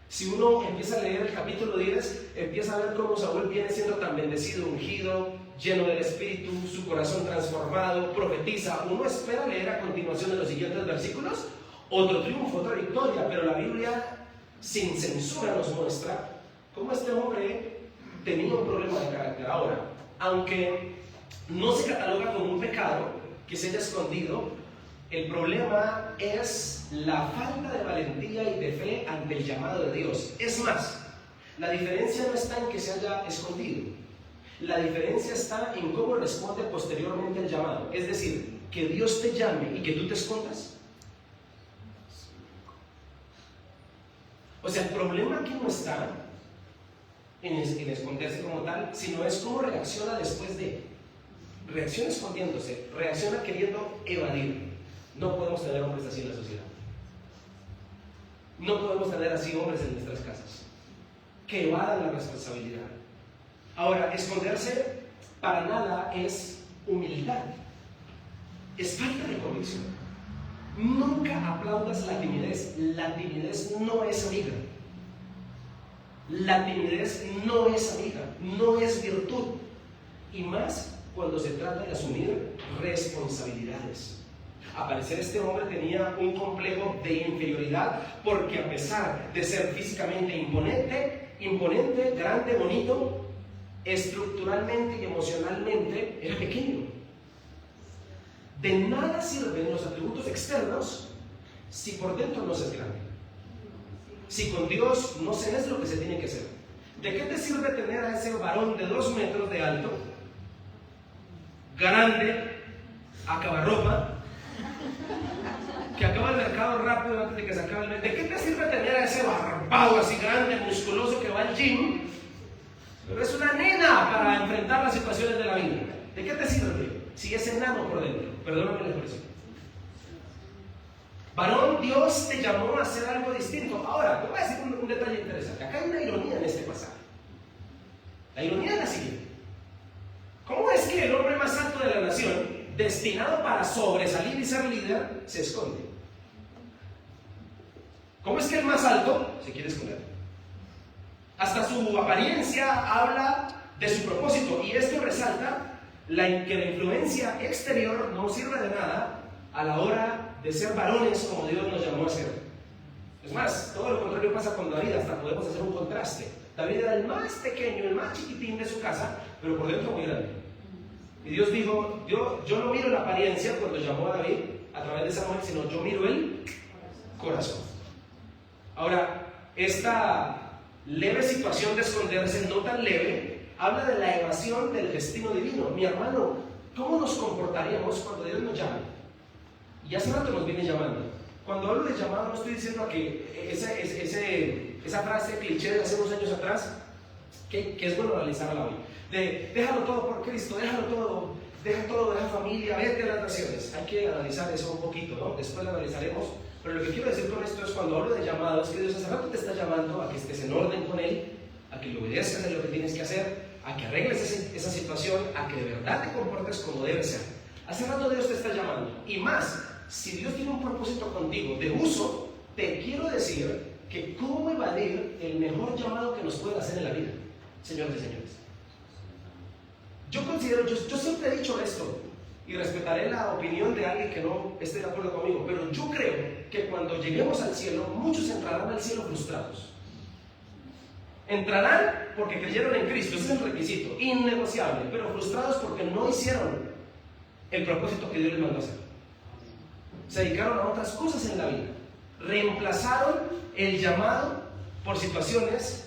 [SPEAKER 1] Si uno empieza a leer el capítulo 10, empieza a ver cómo Saúl viene siendo tan bendecido, ungido, lleno del Espíritu, su corazón transformado, profetiza. Uno espera leer a continuación de los siguientes versículos otro triunfo, otra victoria, pero la Biblia sin censura nos muestra cómo este hombre tenía un problema de carácter. Ahora, aunque no se cataloga como un pecado que se haya escondido, el problema es la falta de valentía y de fe ante el llamado de Dios. Es más, la diferencia no está en que se haya escondido. La diferencia está en cómo responde posteriormente el llamado. Es decir, que Dios te llame y que tú te escondas. O sea, el problema aquí no está en esconderse como tal, sino es cómo reacciona después de. Reacciona escondiéndose, reacciona queriendo evadir. No podemos tener hombres así en la sociedad. No podemos tener así hombres en nuestras casas, que evadan la responsabilidad. Ahora, esconderse para nada es humildad, es falta de convicción. Nunca aplaudas la timidez no es amiga. La timidez no es amiga, no es virtud. Y más cuando se trata de asumir responsabilidades. Al parecer este hombre tenía un complejo de inferioridad porque a pesar de ser físicamente imponente, grande, bonito, estructuralmente y emocionalmente era pequeño. De nada sirven los atributos externos si por dentro no se es grande. Si con Dios no se es lo que se tiene que hacer. ¿De qué te sirve tener a ese varón de 2 metros de alto, grande, acabarropa, que acaba el mercado rápido antes de que se acabe el mes? ¿De qué te sirve tener a ese barbado así grande, musculoso que va al gym, pero es una nena para enfrentar las situaciones de la vida? ¿De qué te sirve si es enano por dentro? Perdóname la expresión. Varón, Dios te llamó a hacer algo distinto. Ahora, te voy a decir un detalle interesante. Acá hay una ironía en este pasaje. La ironía es la siguiente. ¿Cómo es que el hombre más alto de la nación, destinado para sobresalir y ser líder, se esconde? ¿Cómo es que el más alto se quiere esconder? Hasta su apariencia habla de su propósito, y esto resalta que la influencia exterior no sirve de nada a la hora de ser varones como Dios nos llamó a ser. Es más, todo lo contrario pasa con David. Hasta podemos hacer un contraste. David era el más pequeño, el más chiquitín de su casa, pero por dentro muy grande. Y Dios dijo, yo no miro la apariencia cuando llamó a David a través de Samuel, sino yo miro el corazón. Ahora, esta leve situación de esconderse, no tan leve, habla de la evasión del destino divino. Mi hermano, ¿cómo nos comportaríamos cuando Dios nos llama? Y hace rato nos viene llamando. Cuando hablo de llamado, no estoy diciendo que esa frase cliché de hace unos años atrás, que es bueno analizarla hoy, de déjalo todo por Cristo, déjalo todo, deja familia, vete a las naciones. Hay que analizar eso un poquito, ¿no? Después lo analizaremos. Pero lo que quiero decir con esto es, cuando hablo de llamados, que Dios hace rato te está llamando a que estés en orden con Él, a que le obedezcas en lo que tienes que hacer, a que arregles esa situación, a que de verdad te comportes como debe ser. Hace rato Dios te está llamando. Y más, si Dios tiene un propósito contigo de uso, te quiero decir que cómo evadir el mejor llamado que nos pueden hacer en la vida, señores y señores. Yo considero, yo siempre he dicho esto, y respetaré la opinión de alguien que no esté de acuerdo conmigo, pero yo creo que cuando lleguemos al cielo, muchos entrarán al cielo frustrados. Entrarán porque creyeron en Cristo, ese es el requisito, innegociable, pero frustrados porque no hicieron el propósito que Dios les mandó a hacer. Se dedicaron a otras cosas en la vida, reemplazaron el llamado por situaciones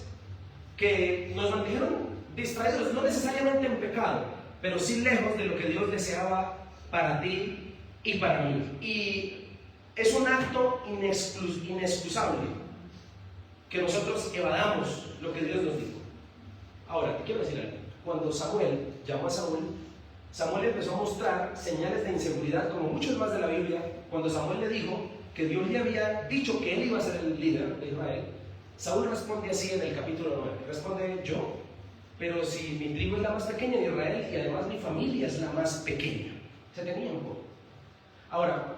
[SPEAKER 1] que nos mantenieron distraídos, no necesariamente en pecado, pero sí lejos de lo que Dios deseaba para ti y para mí. Y es un acto inexcusable que nosotros evadamos lo que Dios nos dijo. Ahora, te quiero decir algo. Cuando Samuel llamó a Samuel empezó a mostrar señales de inseguridad, como muchos más de la Biblia. Cuando Samuel le dijo que Dios le había dicho que él iba a ser el líder de Israel, Saúl responde así en el capítulo 9. Responde: yo, pero si mi tribu es la más pequeña en Israel y además mi familia es la más pequeña. Se tenía un poco. Ahora,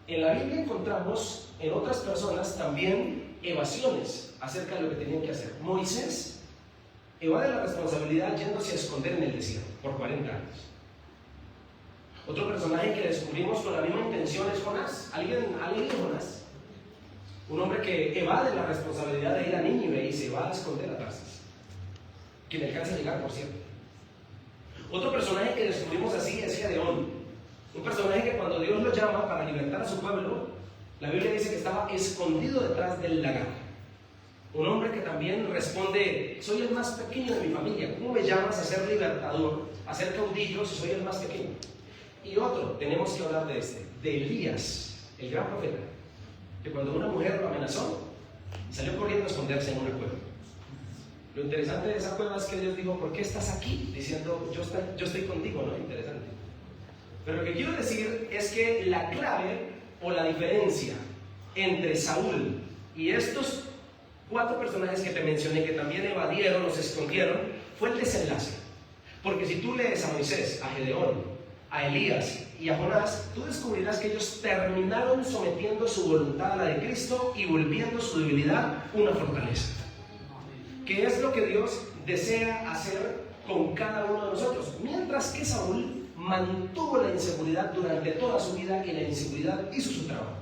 [SPEAKER 1] en la Biblia encontramos en otras personas también evasiones acerca de lo que tenían que hacer. Moisés evade la responsabilidad yéndose a esconder en el desierto por 40 años. Otro personaje que descubrimos con la misma intención es Jonás. ¿Alguien ha leído Jonás? Un hombre que evade la responsabilidad de ir a Nínive y se va a esconder a Tarsis, quien alcanza a llegar, por cierto. Otro personaje que descubrimos así es Gedeón, un personaje que cuando Dios lo llama para libertar a su pueblo, la Biblia dice que estaba escondido detrás del lagar. Un hombre que también responde: soy el más pequeño de mi familia, ¿cómo me llamas a ser libertador, a ser caudillo si soy el más pequeño? Y otro, tenemos que hablar de Elías, el gran profeta, que cuando una mujer lo amenazó, salió corriendo a esconderse en una cueva. Lo interesante de esa cueva es que Dios dijo: ¿por qué estás aquí? Diciendo: yo estoy contigo, ¿no? Interesante. Pero lo que quiero decir es que la clave o la diferencia entre Saúl y estos 4 personajes que te mencioné, que también evadieron o se escondieron, fue el desenlace. Porque si tú lees a Moisés, a Gedeón, a Elías y a Jonás, tú descubrirás que ellos terminaron sometiendo su voluntad a la de Cristo y volviendo su debilidad una fortaleza. Que es lo que Dios desea hacer con cada uno de nosotros. Mientras que Saúl mantuvo la inseguridad durante toda su vida, y la inseguridad hizo su trabajo.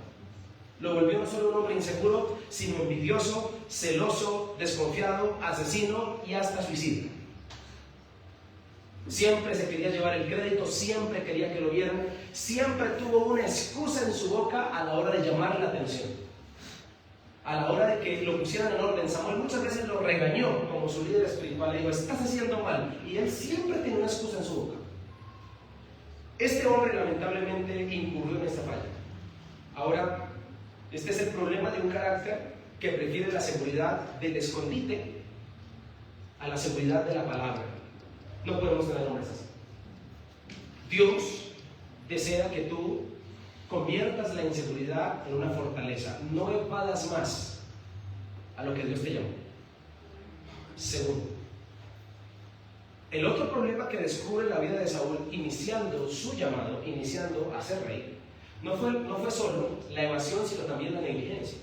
[SPEAKER 1] Lo volvió no solo un hombre inseguro, sino envidioso, celoso, desconfiado, asesino y hasta suicida. Siempre se quería llevar el crédito, siempre quería que lo vieran, siempre tuvo una excusa en su boca a la hora de llamar la atención, a la hora de que lo pusieran en orden. Samuel muchas veces lo regañó como su líder espiritual, le dijo: estás haciendo mal, y él siempre tenía una excusa en su boca. Este hombre lamentablemente incurrió en esta falla. Ahora, este es el problema de un carácter que prefiere la seguridad del escondite a la seguridad de la palabra. No podemos tener hombres así. Dios desea que tú conviertas la inseguridad en una fortaleza. No evadas más a lo que Dios te llamó. Segundo, el otro problema que descubre la vida de Saúl iniciando su llamado, iniciando a ser rey, no fue solo la evasión, sino también la negligencia.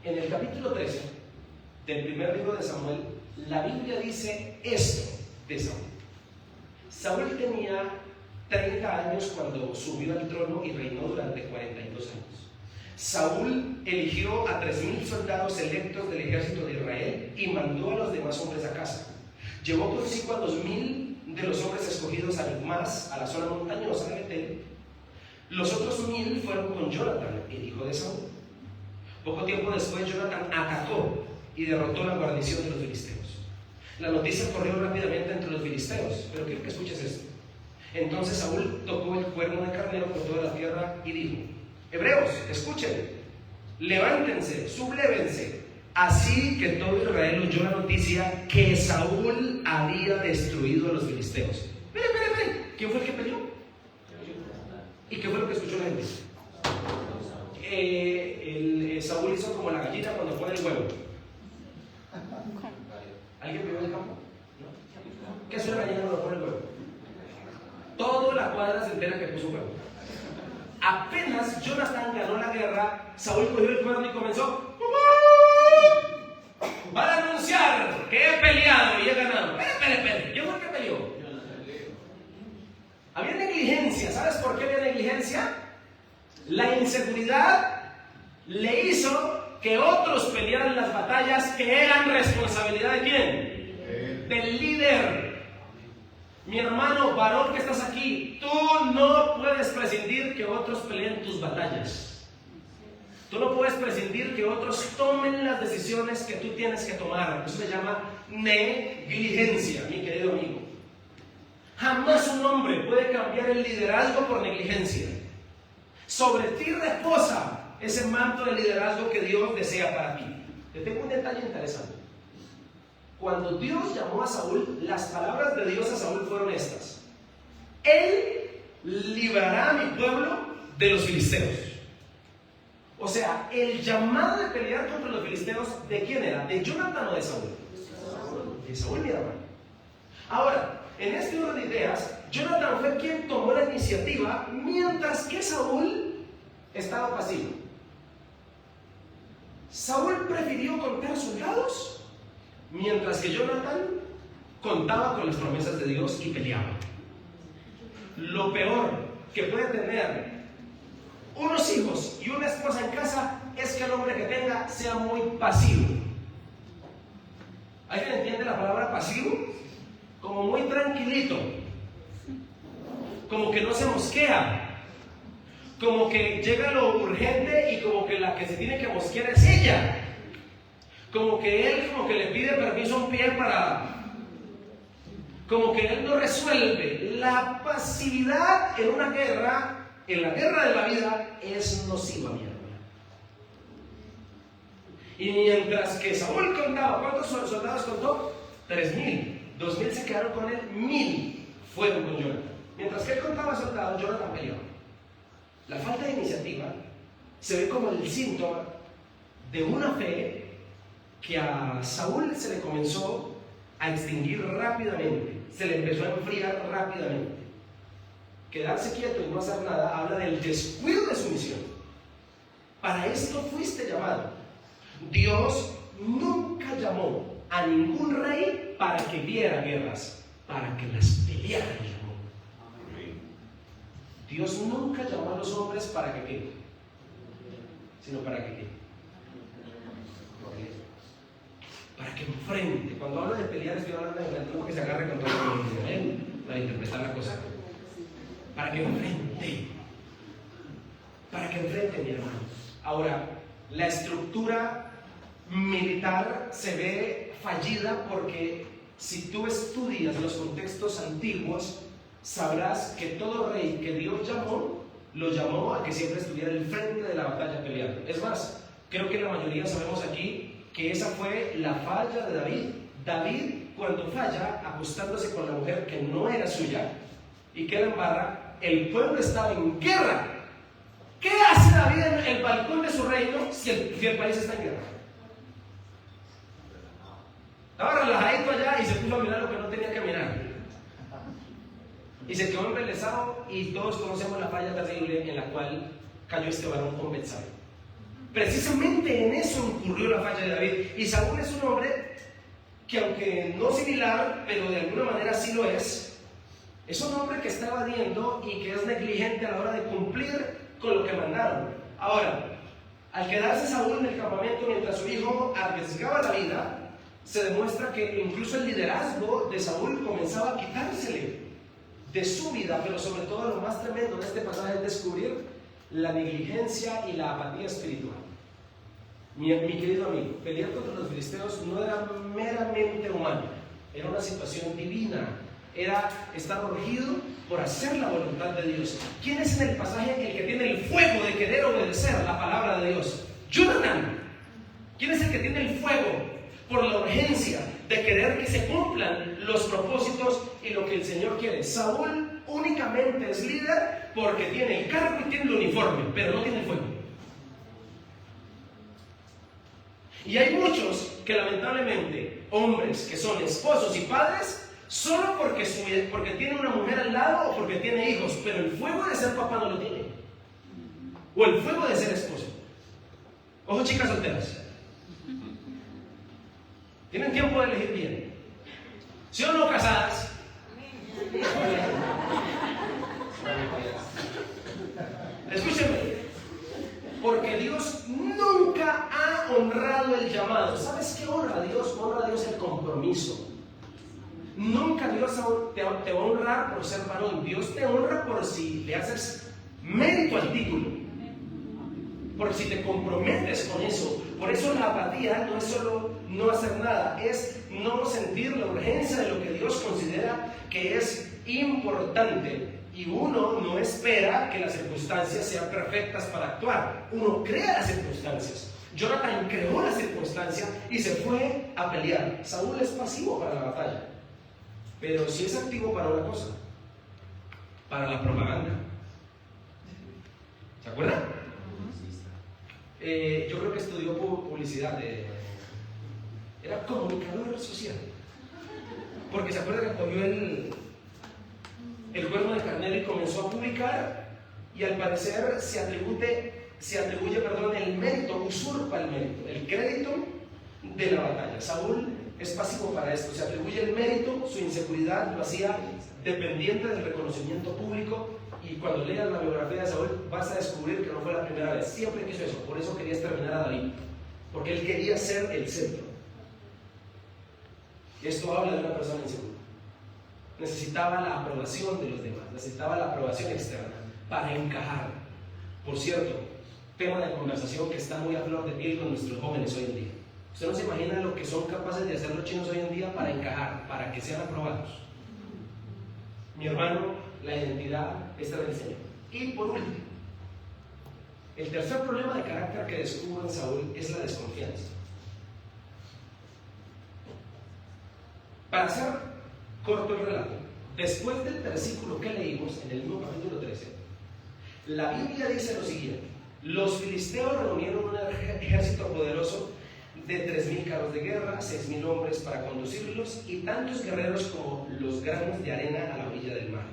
[SPEAKER 1] En el capítulo 13 del primer libro de Samuel, la Biblia dice esto de Saúl. Saúl tenía 30 años cuando subió al trono y reinó durante 42 años. Saúl eligió a 3,000 soldados electos del ejército de Israel y mandó a los demás hombres a casa. Llevó consigo a 2,000 de los hombres escogidos a Micmas, a la zona montañosa de Betel. Los otros 1,000 fueron con Jonatán, el hijo de Saúl. Poco tiempo después, Jonatán atacó y derrotó la guarnición de los filisteos. La noticia corrió rápidamente entre los filisteos, pero quiero que escuches esto. Entonces Saúl tocó el cuerno de carnero por toda la tierra y dijo: Hebreos, escuchen, levántense, sublévense. Así que todo Israel oyó la noticia que Saúl había destruido a los filisteos. Miren, ¿quién fue el que peleó? ¿Y qué fue lo que escuchó la gente? Saúl hizo como la gallina cuando pone el huevo. ¿Alguien vio en el campo? ¿No? ¿Qué hace una gallina cuando pone el huevo? Toda la cuadra se entera que puso huevo. Apenas Jonathan ganó la guerra, Saúl cogió el cuerno y comenzó para anunciar que he peleado y he ganado. Espere, ¿yo por qué peleó? Había negligencia. ¿Sabes por qué había negligencia? La inseguridad le hizo que otros pelearan las batallas que eran responsabilidad de ¿quién? Del líder. Mi hermano varón que estás aquí, tú no puedes prescindir que otros peleen tus batallas. Tú no puedes prescindir que otros tomen las decisiones que tú tienes que tomar. Eso se llama negligencia, mi querido amigo. Jamás un hombre puede cambiar el liderazgo por negligencia. Sobre ti reposa ese manto de liderazgo que Dios desea para ti. Te tengo un detalle interesante. Cuando Dios llamó a Saúl, las palabras de Dios a Saúl fueron estas: Él librará a mi pueblo de los filisteos. O sea, el llamado de pelear contra los filisteos, ¿de quién era? ¿De Jonathan o de Saúl? De Saúl, mi hermano. Ahora, en este orden de ideas, Jonathan fue quien tomó la iniciativa, mientras que Saúl estaba pasivo. Saúl prefirió contar soldados, mientras que Jonathan contaba con las promesas de Dios y peleaba. Lo peor que puede tener unos hijos y una esposa en casa es que el hombre que tenga sea muy pasivo. ¿Alguien entiende la palabra pasivo? Como muy tranquilito, como que no se mosquea, como que llega lo urgente y como que la que se tiene que mosquear es ella, como que él le pide permiso a un pie para, como que él no resuelve. La pasividad en una guerra, en la guerra de la vida, es nociva, mi hermano. Y mientras que Saúl contaba, ¿cuántos soldados contó? 3,000. 2,000 se quedaron con él, 1,000 fueron con Jonathan. Mientras que él contaba soldados, Jonathan peleó. La falta de iniciativa se ve como el síntoma de una fe que a Saúl se le comenzó a extinguir rápidamente, se le empezó a enfriar rápidamente. Quedarse quieto y no hacer nada habla del descuido de su misión. Para esto fuiste llamado. Dios nunca llamó a ningún rey para que viera guerras, para que las peleara. Dios nunca llamó a los hombres para que qué, sino para que qué, para que enfrente. Cuando hablo de pelear estoy hablando de un que se agarre con todo el mundo, para interpretar la cosa. Para que enfrente, mi hermano. Ahora, la estructura militar se ve fallida porque si tú estudias los contextos antiguos, sabrás que todo rey que Dios llamó, lo llamó a que siempre estuviera al frente de la batalla peleando. Es más, creo que la mayoría sabemos aquí que esa fue la falla de David. David, cuando falla, acostándose con la mujer que no era suya y que la embarra, el pueblo estaba en guerra. ¿Qué hace David en el balcón de su reino si el país está en guerra? Estaba relajadito allá y se puso a mirar lo que no tenía que mirar. Y se quedó embelesado, y todos conocemos la falla terrible en la cual cayó este varón con Betsabé. Precisamente en eso ocurrió la falla de David. Y Saúl es un hombre que, aunque no similar, pero de alguna manera sí lo es un hombre que está evadiendo y que es negligente a la hora de cumplir con lo que mandaron. Ahora, al quedarse Saúl en el campamento mientras su hijo arriesgaba la vida, se demuestra que incluso el liderazgo de Saúl comenzaba a quitársele de su vida. Pero sobre todo, lo más tremendo de este pasaje es descubrir la negligencia y la apatía espiritual. Mi querido amigo, pelear contra los filisteos no era meramente humano, era una situación divina. era estar urgido por hacer la voluntad de Dios. ¿Quién es en el pasaje el que tiene el fuego de querer obedecer la palabra de Dios? Jonathan. ¿Quién es el que tiene el fuego por la urgencia de querer que se cumplan los propósitos y lo que el Señor quiere? Saúl únicamente es líder porque tiene el cargo y tiene el uniforme, pero no tiene el fuego. Y hay muchos que lamentablemente, hombres que son esposos y padres, solo porque tiene una mujer al lado o porque tiene hijos, pero el fuego de ser papá no lo tiene. O el fuego de ser esposo. Ojo, chicas solteras. Tienen tiempo de elegir bien. ¿Sí o no, casadas? Escúchenme. Porque Dios nunca ha honrado el llamado. ¿Sabes qué honra a Dios? Honra a Dios el compromiso. Nunca Dios te va a honrar por ser varón. Dios te honra por si le haces mérito al título. Por si te comprometes con eso. Por eso la apatía no es solo no hacer nada, es no sentir la urgencia de lo que Dios considera que es importante. Y uno no espera que las circunstancias sean perfectas para actuar. Uno crea las circunstancias. Jonathan creó la circunstancia y se fue a pelear. Saúl es pasivo para la batalla, pero sí es activo para una cosa: para la propaganda. ¿Se acuerdan? Yo creo que estudió publicidad. Era comunicador social. Porque se acuerdan que cogió el cuerno de carnero y comenzó a publicar, y al parecer se atribuye el mérito, usurpa el mérito, el crédito de la batalla. Saúl es pasivo para esto, se atribuye el mérito, su inseguridad lo hacía dependiente del reconocimiento público, y cuando leas la biografía de Saúl vas a descubrir que no fue la primera vez, siempre quiso eso. Por eso quería exterminar a David, porque él quería ser el centro. Esto habla de una persona insegura. Necesitaba la aprobación de los demás, necesitaba la aprobación externa para encajar. Por cierto, tema de conversación que está muy a flor de piel con nuestros jóvenes hoy en día. Usted no se imagina lo que son capaces de hacer los chinos hoy en día para encajar, para que sean aprobados. Mi hermano, la identidad está del Señor. Y por último, el tercer problema de carácter que descubre en Saúl es la desconfianza. Para hacer corto el relato, después del versículo que leímos en el mismo capítulo 13, la Biblia dice lo siguiente: los filisteos reunieron un ejército poderoso de 3,000 carros de guerra, 6,000 hombres para conducirlos y tantos guerreros como los granos de arena a la orilla del mar.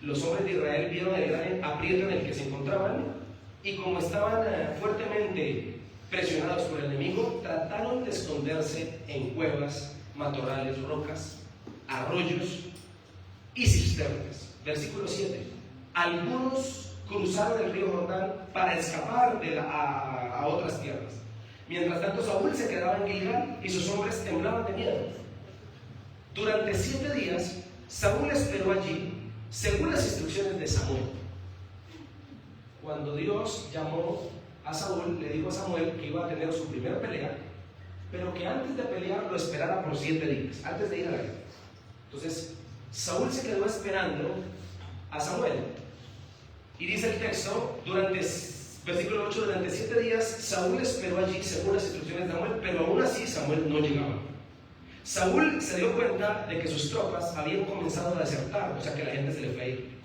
[SPEAKER 1] Los hombres de Israel vieron el gran aprieto en el que se encontraban, y como estaban fuertemente presionados por el enemigo, trataron de esconderse en cuevas, matorrales, rocas, arroyos y cisternas. Versículo 7. Algunos cruzaron el río Jordán para escapar a otras tierras. Mientras tanto, Saúl se quedaba en Gilgal y sus hombres temblaban de miedo. Durante 7 días, Saúl esperó allí, según las instrucciones de Samuel. Cuando Dios llamó a Saúl, le dijo a Samuel que iba a tener su primera pelea, pero que antes de pelear lo esperara por 7 días, antes de ir a la guerra. Entonces, Saúl se quedó esperando a Samuel. Y dice el texto, versículo 8, durante 7 días Saúl esperó allí según las instrucciones de Samuel, pero aún así Samuel no llegaba. Saúl se dio cuenta de que sus tropas habían comenzado a desertar, o sea que la gente se le fue a ir.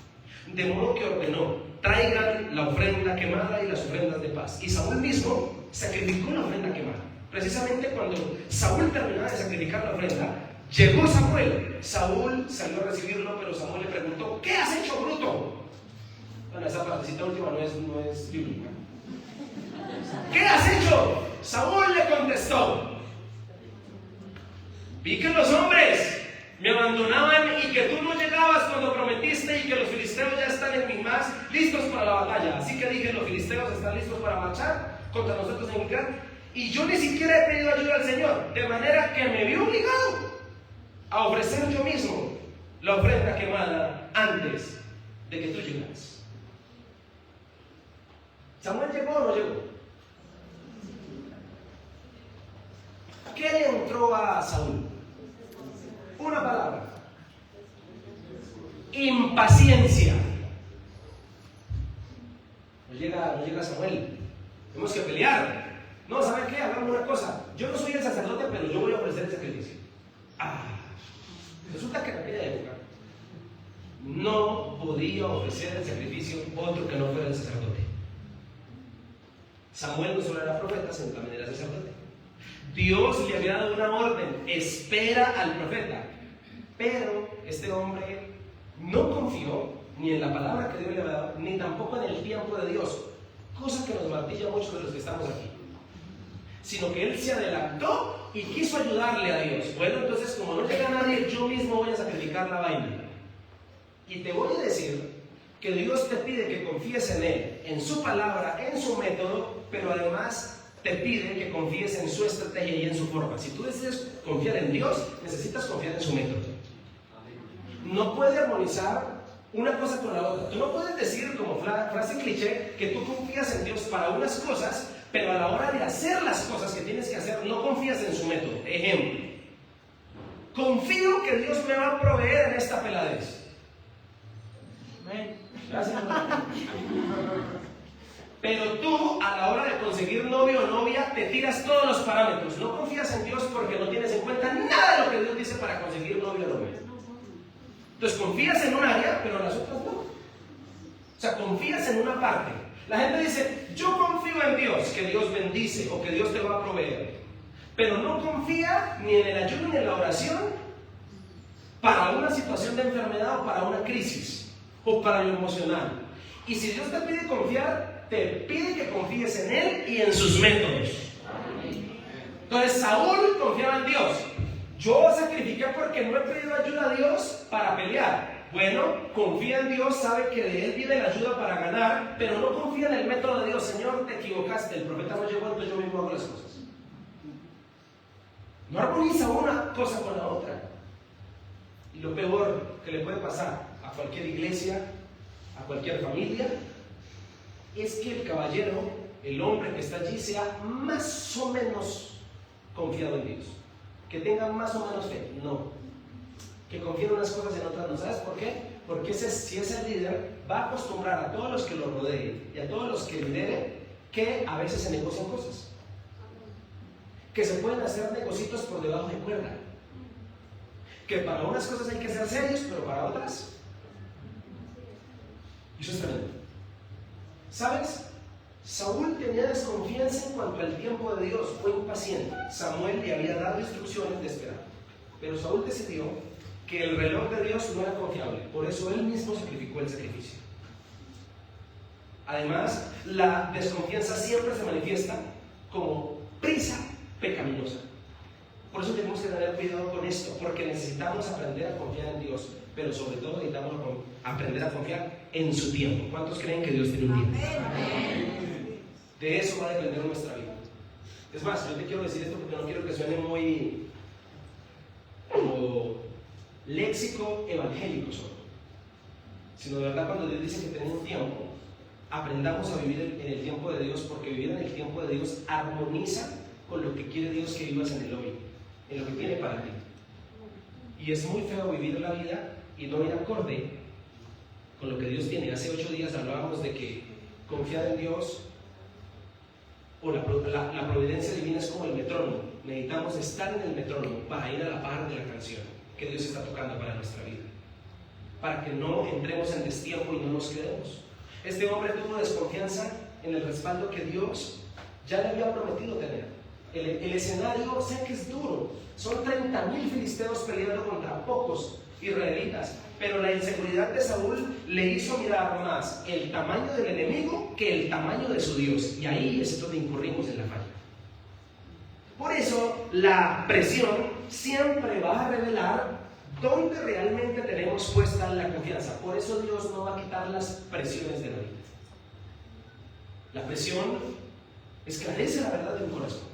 [SPEAKER 1] De modo que ordenó: traigan la ofrenda quemada y las ofrendas de paz. Y Saúl mismo sacrificó la ofrenda quemada. Precisamente cuando Saúl terminaba de sacrificar la ofrenda, llegó Samuel. Saúl salió a recibirlo, pero Samuel le preguntó: ¿qué has hecho, bruto? Bueno, esa partecita última no es bíblica. ¿Qué has hecho? Saúl le contestó: vi que los hombres me abandonaban y que tú no llegabas cuando prometiste, y que los filisteos ya están en Migmas listos para la batalla. Así que dije: los filisteos están listos para marchar contra nosotros en Gilgal, y yo ni siquiera he pedido ayuda al Señor, de manera que me vi obligado a ofrecer yo mismo la ofrenda quemada antes de que tú llegaras. ¿Samuel llegó o no llegó? ¿Qué le entró a Saúl? Una palabra: impaciencia. No llega Samuel. Tenemos que pelear. No, ¿sabe qué? Hagamos una cosa. Yo no soy el sacerdote, pero yo voy a ofrecer el sacrificio. Resulta que en aquella época no podía ofrecer el sacrificio otro que no fuera el sacerdote. Samuel no solo era profeta, sino también era sacerdote. Dios le había dado una orden: espera al profeta. Pero este hombre no confió ni en la palabra que Dios le había dado, ni tampoco en el tiempo de Dios, cosa que nos martilla mucho de los que estamos aquí. Sino que él se adelantó y quiso ayudarle a Dios. Bueno, entonces, como no llega nadie, yo mismo voy a sacrificar la vaina. Y te voy a decir que Dios te pide que confíes en Él, en su palabra, en su método, pero además te pide que confíes en su estrategia y en su forma. Si tú decides confiar en Dios, necesitas confiar en su método. No puede armonizar una cosa con la otra. Tú no puedes decir, como frase cliché, que tú confías en Dios para unas cosas, pero a la hora de hacer las cosas que tienes que hacer, no confías en su método. Ejemplo: confío que Dios me va a proveer en esta peladez. Gracias. Pero tú, a la hora de conseguir novio o novia, te tiras todos los parámetros. No confías en Dios porque no tienes en cuenta nada de lo que Dios dice para conseguir novio o novia. Entonces confías en un área, pero en las otras no. O sea, confías en una parte. La gente dice: yo confío en Dios, que Dios bendice o que Dios te va a proveer. Pero no confía ni en el ayuno ni en la oración para una situación de enfermedad o para una crisis o para lo emocional. Y si Dios te pide confiar, te pide que confíes en Él y en sus métodos. Entonces Saúl confiaba en Dios. Yo sacrifiqué porque no he pedido ayuda a Dios para pelear. Bueno, confía en Dios, sabe que de Él viene la ayuda para ganar, pero no confía en el método de Dios. Señor, te equivocaste, el profeta no llegó, entonces yo mismo hago las cosas. No armoniza una cosa con la otra. Y lo peor que le puede pasar a cualquier iglesia, a cualquier familia, es que el caballero, el hombre que está allí, sea más o menos confiado en Dios. Que tenga más o menos fe. No. Que confíe en unas cosas y en otras no. ¿Sabes por qué? Porque si es el líder, va a acostumbrar a todos los que lo rodeen y a todos los que lideren que a veces se negocian cosas. Que se pueden hacer negocios por debajo de cuerda. Que para unas cosas hay que ser serios, pero para otras. Y eso es tremendo. ¿Sabes? Saúl tenía desconfianza en cuanto al tiempo de Dios, fue impaciente. Samuel le había dado instrucciones de esperar. Pero Saúl decidió que el reloj de Dios no era confiable, por eso él mismo sacrificó el sacrificio. Además, la desconfianza siempre se manifiesta como prisa pecaminosa. Por eso tenemos que tener cuidado con esto, porque necesitamos aprender a confiar en Dios, pero sobre todo necesitamos aprender a confiar en su tiempo. ¿Cuántos creen que Dios tiene un tiempo? De eso va a depender nuestra vida. Es más, yo te quiero decir esto porque no quiero que suene muy como léxico evangélico solo, sino de verdad, cuando Dios dice que tenemos un tiempo, aprendamos a vivir en el tiempo de Dios, porque vivir en el tiempo de Dios armoniza con lo que quiere Dios que vivas en el hoy, en lo que tiene para ti. Y es muy feo vivir la vida y no ir acorde con lo que Dios tiene. Hace 8 días hablábamos de que confiar en Dios o la providencia divina es como el metrónomo. Necesitamos estar en el metrónomo para ir a la par de la canción que Dios está tocando para nuestra vida, para que no entremos en destiempo y no nos quedemos. Este hombre tuvo desconfianza en el respaldo que Dios ya le había prometido tener. El escenario, sé que es duro, son 30,000 filisteos peleando contra pocos israelitas, pero la inseguridad de Saúl le hizo mirar más el tamaño del enemigo que el tamaño de su Dios, y ahí es donde incurrimos en la falla. Por eso la presión siempre va a revelar dónde realmente tenemos puesta la confianza. Por eso Dios no va a quitar las presiones de la vida. La presión esclarece la verdad de un corazón.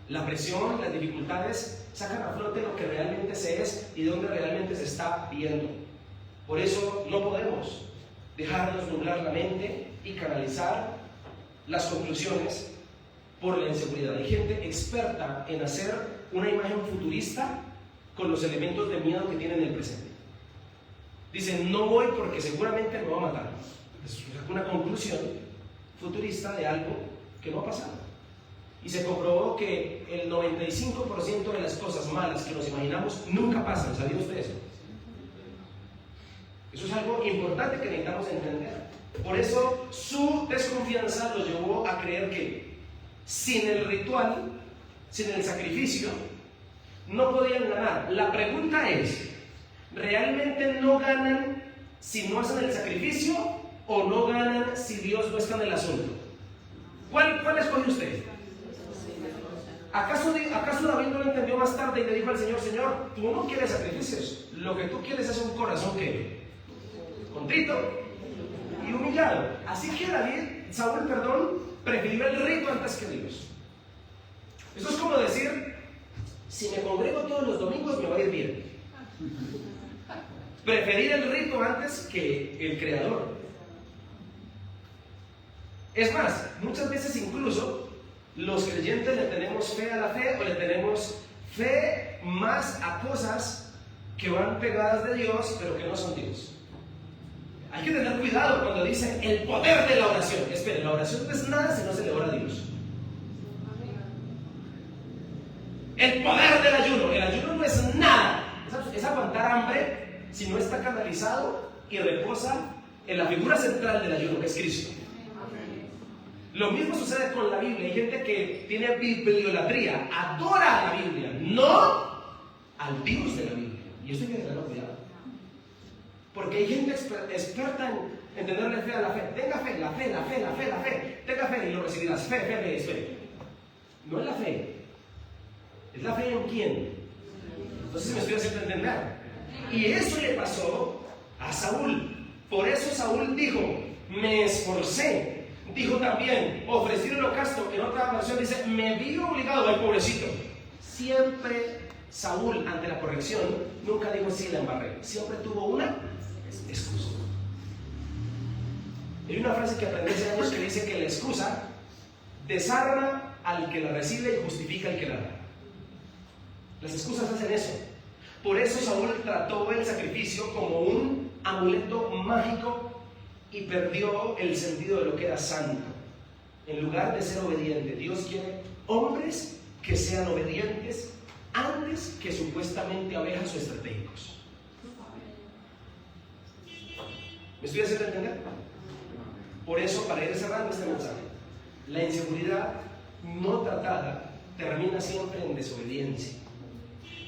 [SPEAKER 1] La presión, las dificultades sacan a flote lo que realmente se es y dónde realmente se está viendo. Por eso no podemos dejarnos nublar la mente y canalizar las conclusiones por la inseguridad. Hay gente experta en hacer una imagen futurista con los elementos de miedo que tienen en el presente. Dice, no voy porque seguramente me va a matar. Es una conclusión futurista de algo que no ha pasado. Y se comprobó que el 95% de las cosas malas que nos imaginamos nunca pasan. ¿Sabía usted eso? Eso es algo importante que necesitamos entender. Por eso su desconfianza lo llevó a creer que sin el ritual, sin el sacrificio, no podían ganar. La pregunta es, ¿realmente no ganan si no hacen el sacrificio o no ganan si Dios no está en el asunto? ¿Cuál escoge usted? ¿Acaso David no lo entendió más tarde y le dijo al Señor, Señor, tú no quieres sacrificios, lo que tú quieres es un corazón que contrito y humillado? Así que Saúl, prefirió el rito antes que Dios. Eso es como decir, si me congrego todos los domingos me va a ir bien. Preferir el rito antes que el Creador. Es más, muchas veces incluso los creyentes le tenemos fe a la fe, o le tenemos fe más a cosas que van pegadas de Dios pero que no son Dios. Hay que tener cuidado cuando dicen el poder de la oración. Esperen, la oración no es nada si no se le ora a Dios. El poder del ayuno. El ayuno no es nada. Es aguantar hambre si no está canalizado y reposa en la figura central del ayuno, que es Cristo. Lo mismo sucede con la Biblia. Hay gente que tiene bibliolatría, adora a la Biblia, no al Dios de la Biblia. Y esto hay que tenerlo cuidado. Porque hay gente experta en tenerle fe a la fe. Tenga fe, la fe. Tenga fe y lo recibirás. Fe es fe. No es la fe. ¿Es la fe en quién? Entonces me estoy haciendo entender. Y eso le pasó a Saúl. Por eso Saúl dijo, me esforcé. Dijo también, ofrecí el holocausto. En otra versión dice, me vi obligado. Al pobrecito. Siempre Saúl, ante la corrección, nunca dijo sí, la embarré. Siempre tuvo una excusa. Hay una frase que aprendí hace años que dice que la excusa desarma al que la recibe y justifica al que la da. Las excusas hacen eso. Por eso Saúl trató el sacrificio como un amuleto mágico y perdió el sentido de lo que era santo. En lugar de ser obediente, Dios quiere hombres que sean obedientes antes que supuestamente abejas o estratégicos. ¿Me estoy haciendo entender? Por eso, para ir cerrando este mensaje, la inseguridad no tratada termina siempre en desobediencia.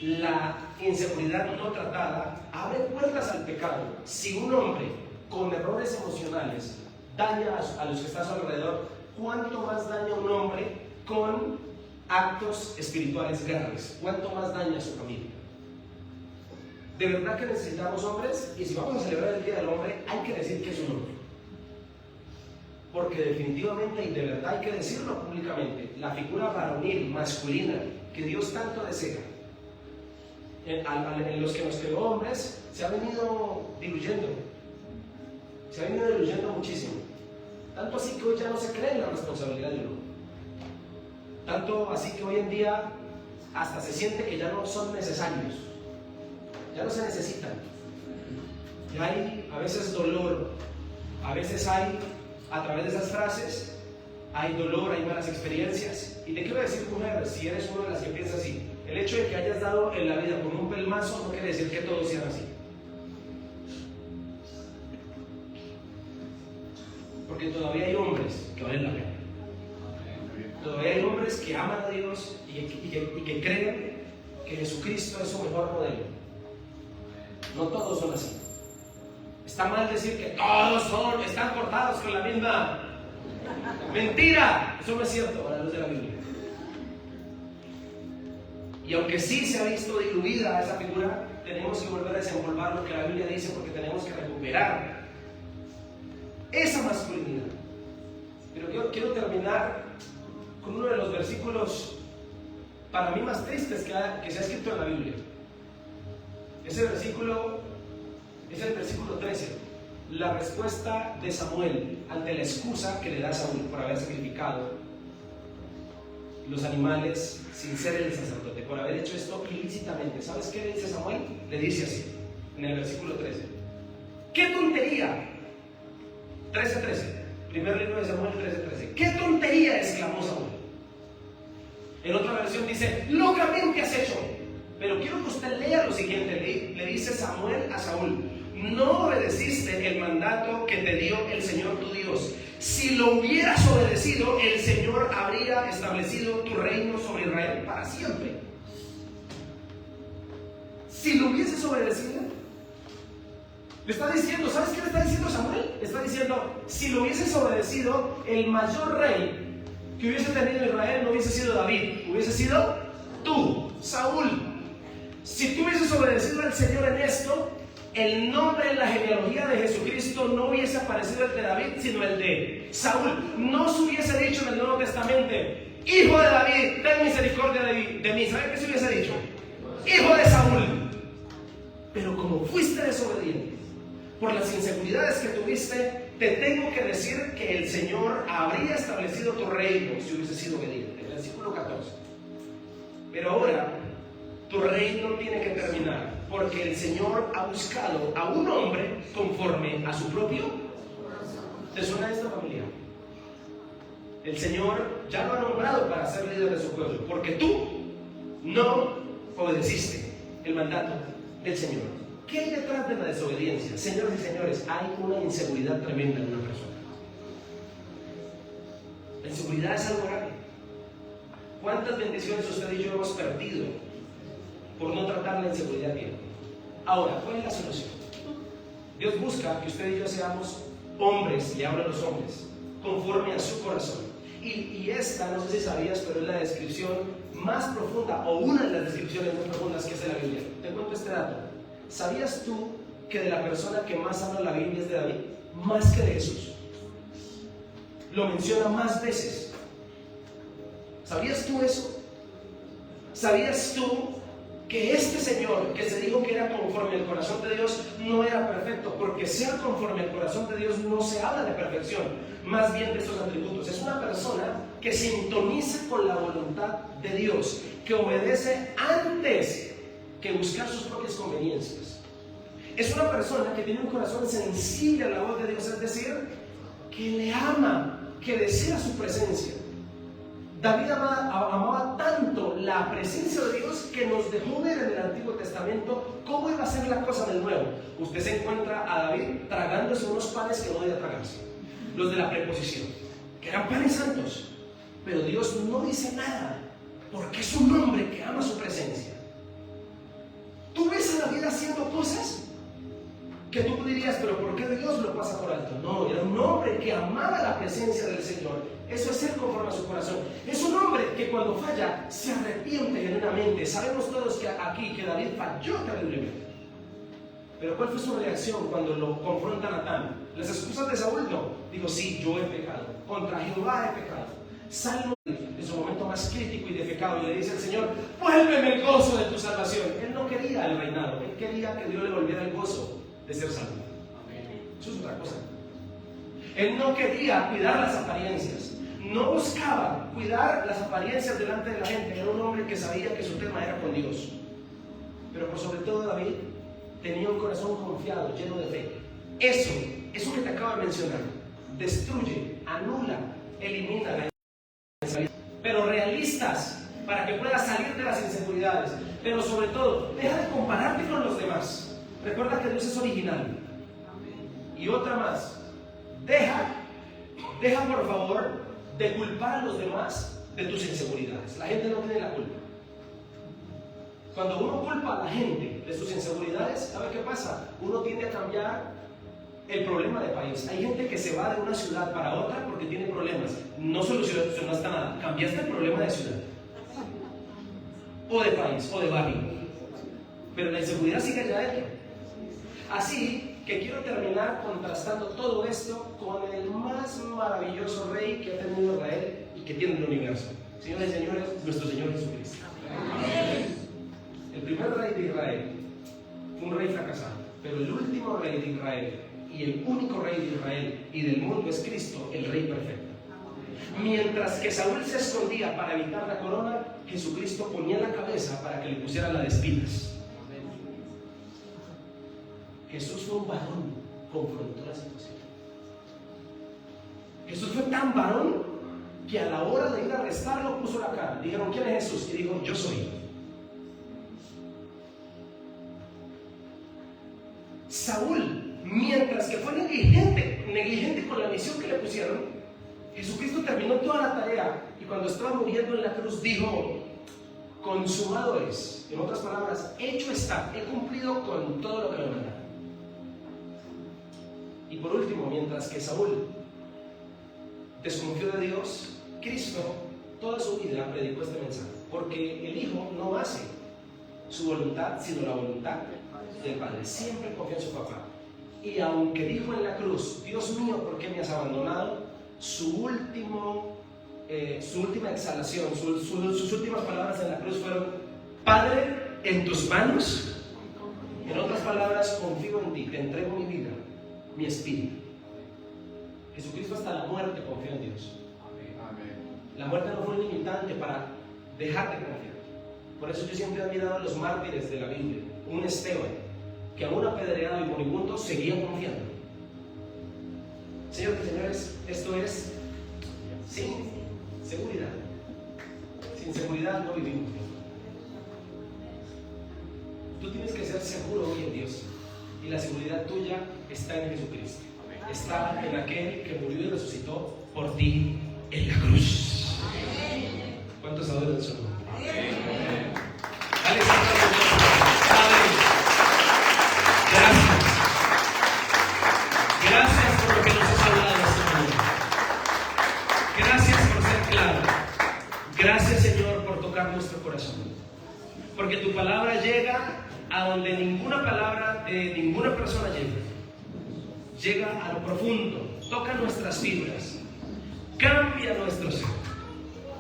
[SPEAKER 1] La inseguridad no tratada abre puertas al pecado. Si un hombre con errores emocionales daña a los que están a su alrededor, ¿cuánto más daña a un hombre con actos espirituales graves? ¿Cuánto más daña a su familia? De verdad que necesitamos hombres, y si vamos a celebrar el Día del Hombre, hay que decir que es un hombre. Porque definitivamente y de verdad hay que decirlo públicamente, la figura varonil, masculina, que Dios tanto desea, en los que nos creó hombres, se ha venido diluyendo. Se ha venido diluyendo muchísimo. Tanto así que hoy ya no se cree en la responsabilidad de uno. Tanto así que hoy en día hasta se siente que ya no son necesarios. Ya no se necesitan. Ya hay a veces dolor. A veces hay, a través de esas frases, hay dolor, hay malas experiencias. Y te quiero decir, mujer, si eres una de las que piensa así, el hecho de que hayas dado en la vida con un pelmazo no quiere decir que todos sean así. Porque todavía hay hombres que valen la pena. Todavía hay hombres que aman a Dios y que creen que Jesucristo es su mejor modelo. No todos son así. Está mal decir que todos están cortados con la misma mentira. Eso no es cierto a la luz de la Biblia. Y aunque sí se ha visto diluida esa figura, tenemos que volver a desenvolver lo que la Biblia dice, porque tenemos que recuperar esa masculinidad. Pero yo quiero terminar con uno de los versículos para mí más tristes que se ha escrito en la Biblia. Ese versículo es el versículo 13, la respuesta de Samuel ante la excusa que le da Saúl por haber sacrificado los animales sin ser el sacerdote, por haber hecho esto ilícitamente. ¿Sabes qué le dice Samuel? Le dice así, en el versículo 13: ¡Qué tontería! 13:13. Primer libro de Samuel 13:13. ¡Qué tontería!, exclamó Saúl. En otra versión dice: locamente has hecho. Pero quiero que usted lea lo siguiente. Le dice Samuel a Saúl: no obedeciste el mandato que te dio el Señor tu Dios. Si lo hubieras obedecido, el Señor habría establecido tu reino sobre Israel para siempre. Si lo hubieses obedecido, le está diciendo, ¿sabes qué le está diciendo Samuel? Le está diciendo: si lo hubieses obedecido, el mayor rey que hubiese tenido Israel no hubiese sido David, hubiese sido tú, Saúl. Si tú hubieses obedecido al Señor en esto, el nombre en la genealogía de Jesucristo no hubiese aparecido el de David, sino el de Saúl. No se hubiese dicho en el Nuevo Testamento: hijo de David, ten misericordia de mí. ¿Saben qué se hubiese dicho? Hijo de Saúl. Pero como fuiste desobediente por las inseguridades que tuviste, te tengo que decir que el Señor habría establecido tu reino si hubiese sido obediente. Versículo 14. Pero ahora tu reino tiene que terminar, porque el Señor ha buscado a un hombre conforme a su propio. ¿Te suena esto, familia? El Señor ya lo ha nombrado para ser líder de su pueblo, porque tú no obedeciste el mandato del Señor. ¿Qué hay detrás de la desobediencia? Señores y señores, hay una inseguridad tremenda en una persona. La inseguridad es algo grave. ¿Cuántas bendiciones usted y yo hemos perdido por no tratar la inseguridad bien? Ahora, ¿cuál es la solución? Dios busca que usted y yo seamos hombres, y hablo a los hombres, conforme a su corazón. Y esta, no sé si sabías, pero es la descripción más profunda, o una de las descripciones más profundas que hace la Biblia. Te cuento este dato. ¿Sabías tú que de la persona que más habla la Biblia es de David? Más que de Jesús. Lo menciona más veces. ¿Sabías tú eso? ¿Sabías tú que este Señor, que se dijo que era conforme al corazón de Dios, no era perfecto? Porque ser conforme al corazón de Dios no se habla de perfección, más bien de esos atributos. Es una persona que sintoniza con la voluntad de Dios, que obedece antes que buscar sus propias conveniencias. Es una persona que tiene un corazón sensible a la voz de Dios, es decir, que le ama, que desea su presencia. David amaba tanto la presencia de Dios que nos dejó ver en el Antiguo Testamento cómo iba a ser la cosa del Nuevo. Usted se encuentra a David tragándose unos panes que no debía tragarse, los de la preposición, que eran panes santos. Pero Dios no dice nada, porque es un hombre que ama su presencia. Tú ves a David haciendo cosas que tú dirías: pero ¿por qué Dios lo pasa por alto? No, era un hombre que amaba la presencia del Señor. Eso es ser conforme a su corazón. Es un hombre que cuando falla se arrepiente genuinamente. Sabemos todos que aquí que David falló terriblemente. Pero ¿cuál fue su reacción cuando lo confronta Natán? Las excusas de Saúl no. Digo: sí, yo he pecado, contra Jehová he pecado. Salmo en su momento más crítico y de pecado, y le dice al Señor: vuélveme el gozo de tu salvación. Él no quería el reinado, él quería que Dios le volviera el gozo de ser salvo. Eso es otra cosa. Él no quería cuidar las apariencias, no buscaba cuidar las apariencias delante de la gente. Era un hombre que sabía que su tema era con Dios. Pero por sobre todo David tenía un corazón confiado, lleno de fe. Eso que te acabo de mencionar, destruye, anula, elimina la inseguridad. Pero realistas, para que puedas salir de las inseguridades. Pero sobre todo, deja de compararte con los demás. Recuerda que Dios es original. Y otra más, deja por favor de culpar a los demás de tus inseguridades. La gente no tiene la culpa. Cuando uno culpa a la gente de sus inseguridades, ¿sabe qué pasa? Uno tiende a cambiar el problema de país. Hay gente que se va de una ciudad para otra porque tiene problemas. No solucionaste nada, cambiaste el problema de ciudad, o de país, o de barrio. Pero la inseguridad sigue allá adentro. Así que quiero terminar contrastando todo esto con el más maravilloso rey que ha tenido Israel y que tiene el universo. Señores y señores, nuestro Señor Jesucristo. Amén. El primer rey de Israel fue un rey fracasado, pero el último rey de Israel y el único rey de Israel y del mundo es Cristo, el rey perfecto. Mientras que Saúl se escondía para evitar la corona, Jesucristo ponía la cabeza para que le pusieran la de espinas. Jesús fue un varón confrontó la situación. Jesús fue tan varón que a la hora de ir a arrestarlo puso la cara. Dijeron, ¿quién es Jesús? Y dijo, yo soy. Saúl, mientras que fue negligente con la misión que le pusieron, Jesucristo terminó toda la tarea y cuando estaba muriendo en la cruz dijo, consumado es. En otras palabras, hecho está, he cumplido con todo lo que me mandaron. Y por último, mientras que Saúl desconfió de Dios, Cristo toda su vida predicó este mensaje, porque el Hijo no hace su voluntad sino la voluntad del Padre. Siempre confía en su papá. Y aunque dijo en la cruz, Dios mío, ¿por qué me has abandonado? Su última exhalación, sus últimas palabras en la cruz fueron, Padre, en tus manos. En otras palabras, confío en ti, te entrego mi vida, mi espíritu. Jesucristo hasta la muerte confió en Dios. La muerte no fue un limitante para dejarte confiar. Por eso yo siempre he admirado a los mártires de la Biblia. Un Esteban, que aún apedreado y moribundo seguía confiando. Señores y señores, esto es sin seguridad. Sin seguridad no vivimos. Tú tienes que ser seguro hoy en Dios. Y la seguridad tuya está en Jesucristo. Está en aquel que murió y resucitó por ti en la cruz. ¿Cuántos adoran su nombre? Dale, Padre, gracias. Gracias por lo que nos has hablado esta mañana. Gracias por ser claro. Gracias, Señor, por tocar nuestro corazón. Porque tu palabra llega a donde ninguna palabra de ninguna persona llega. Llega a lo profundo, toca nuestras fibras, cambia nuestro ser.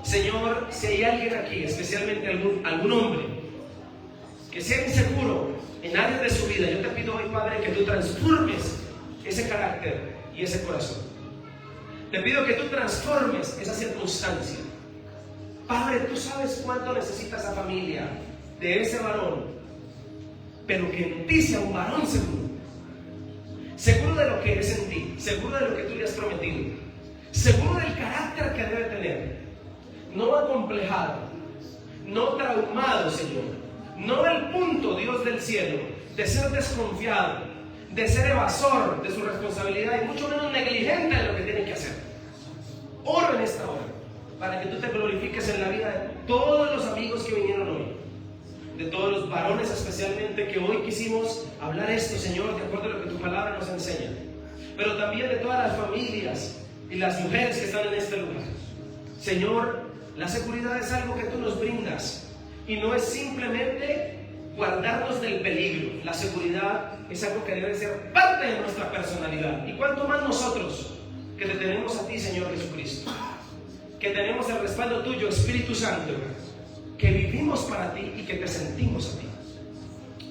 [SPEAKER 1] Señor, si hay alguien aquí, especialmente algún hombre, que sea inseguro en áreas de su vida, yo te pido hoy, Padre, que tú transformes ese carácter y ese corazón. Te pido que tú transformes esa circunstancia. Padre, tú sabes cuánto necesita esa familia de ese varón, pero que en ti sea un varón seguro. Seguro de lo que es en ti, seguro de lo que tú le has prometido, seguro del carácter que debe tener, no acomplejado, no traumado, Señor, no al punto, Dios del cielo, de ser desconfiado, de ser evasor de su responsabilidad y mucho menos negligente de lo que tiene que hacer. Oro en esta hora para que tú te glorifiques en la vida de todos los amigos que vinieron hoy, de todos los varones especialmente que hoy quisimos hablar esto, Señor, de acuerdo a lo que tu palabra nos enseña, pero también de todas las familias y las mujeres que están en este lugar. Señor, la seguridad es algo que tú nos brindas y no es simplemente guardarnos del peligro. La seguridad es algo que debe ser parte de nuestra personalidad, y cuanto más nosotros que te tenemos a ti, Señor Jesucristo, que tenemos el respaldo tuyo, Espíritu Santo, que vivimos para ti y que te sentimos a ti.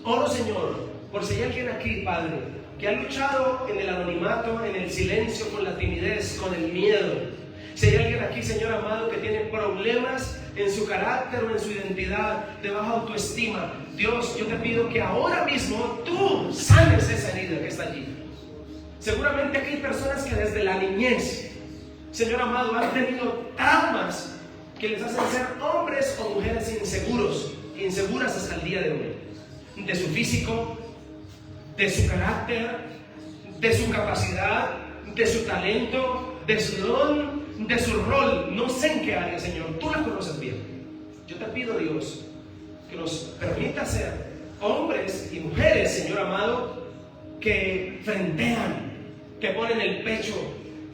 [SPEAKER 1] Oro, Señor, por si hay alguien aquí, Padre, que ha luchado en el anonimato, en el silencio, con la timidez, con el miedo. Si hay alguien aquí, Señor amado, que tiene problemas en su carácter o en su identidad, de baja autoestima, Dios, yo te pido que ahora mismo tú sanes esa herida que está allí. Seguramente aquí hay personas que desde la niñez, Señor amado, han tenido traumas que les hacen ser hombres o mujeres inseguras hasta el día de hoy, de su físico, de su carácter, de su capacidad, de su talento, de su don, de su rol. No sé en qué área, Señor, tú la conoces bien. Yo te pido, Dios, que nos permita ser hombres y mujeres, Señor amado, que frentean, que ponen el pecho,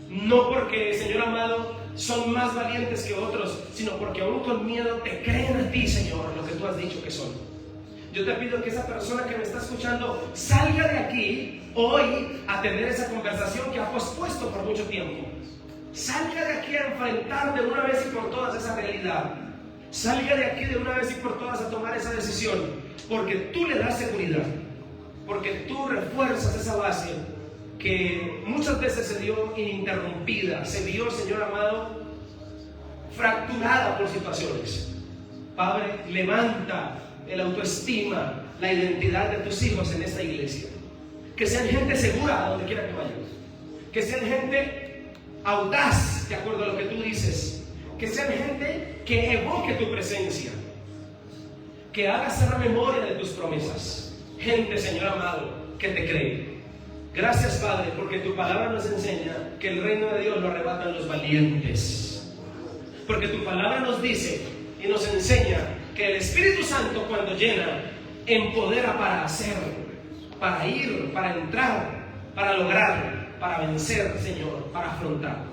[SPEAKER 1] no porque, Señor amado, son más valientes que otros, sino porque aún con miedo te creen a ti, Señor, lo que tú has dicho que son. Yo te pido que esa persona que me está escuchando salga de aquí hoy a tener esa conversación que ha pospuesto por mucho tiempo. Salga de aquí a enfrentar de una vez y por todas esa realidad. Salga de aquí de una vez y por todas a tomar esa decisión, porque tú le das seguridad, porque tú refuerzas esa base que muchas veces se dio ininterrumpida, se vio, Señor amado, fracturada por situaciones. Padre, levanta el autoestima, la identidad de tus hijos en esta iglesia. Que sean gente segura a donde quiera que vayas. Que sean gente audaz, de acuerdo a lo que tú dices. Que sean gente que evoque tu presencia. Que haga ser memoria de tus promesas. Gente, Señor amado, que te cree. Gracias, Padre, porque tu palabra nos enseña que el reino de Dios lo arrebatan los valientes. Porque tu palabra nos dice y nos enseña que el Espíritu Santo, cuando llena, empodera para hacer, para ir, para entrar, para lograr, para vencer, Señor, para afrontar.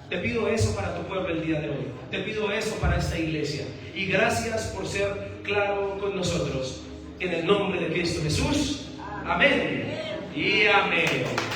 [SPEAKER 1] Te pido eso para tu pueblo el día de hoy. Te pido eso para esta iglesia. Y gracias por ser claro con nosotros. En el nombre de Cristo Jesús. Amén y amén.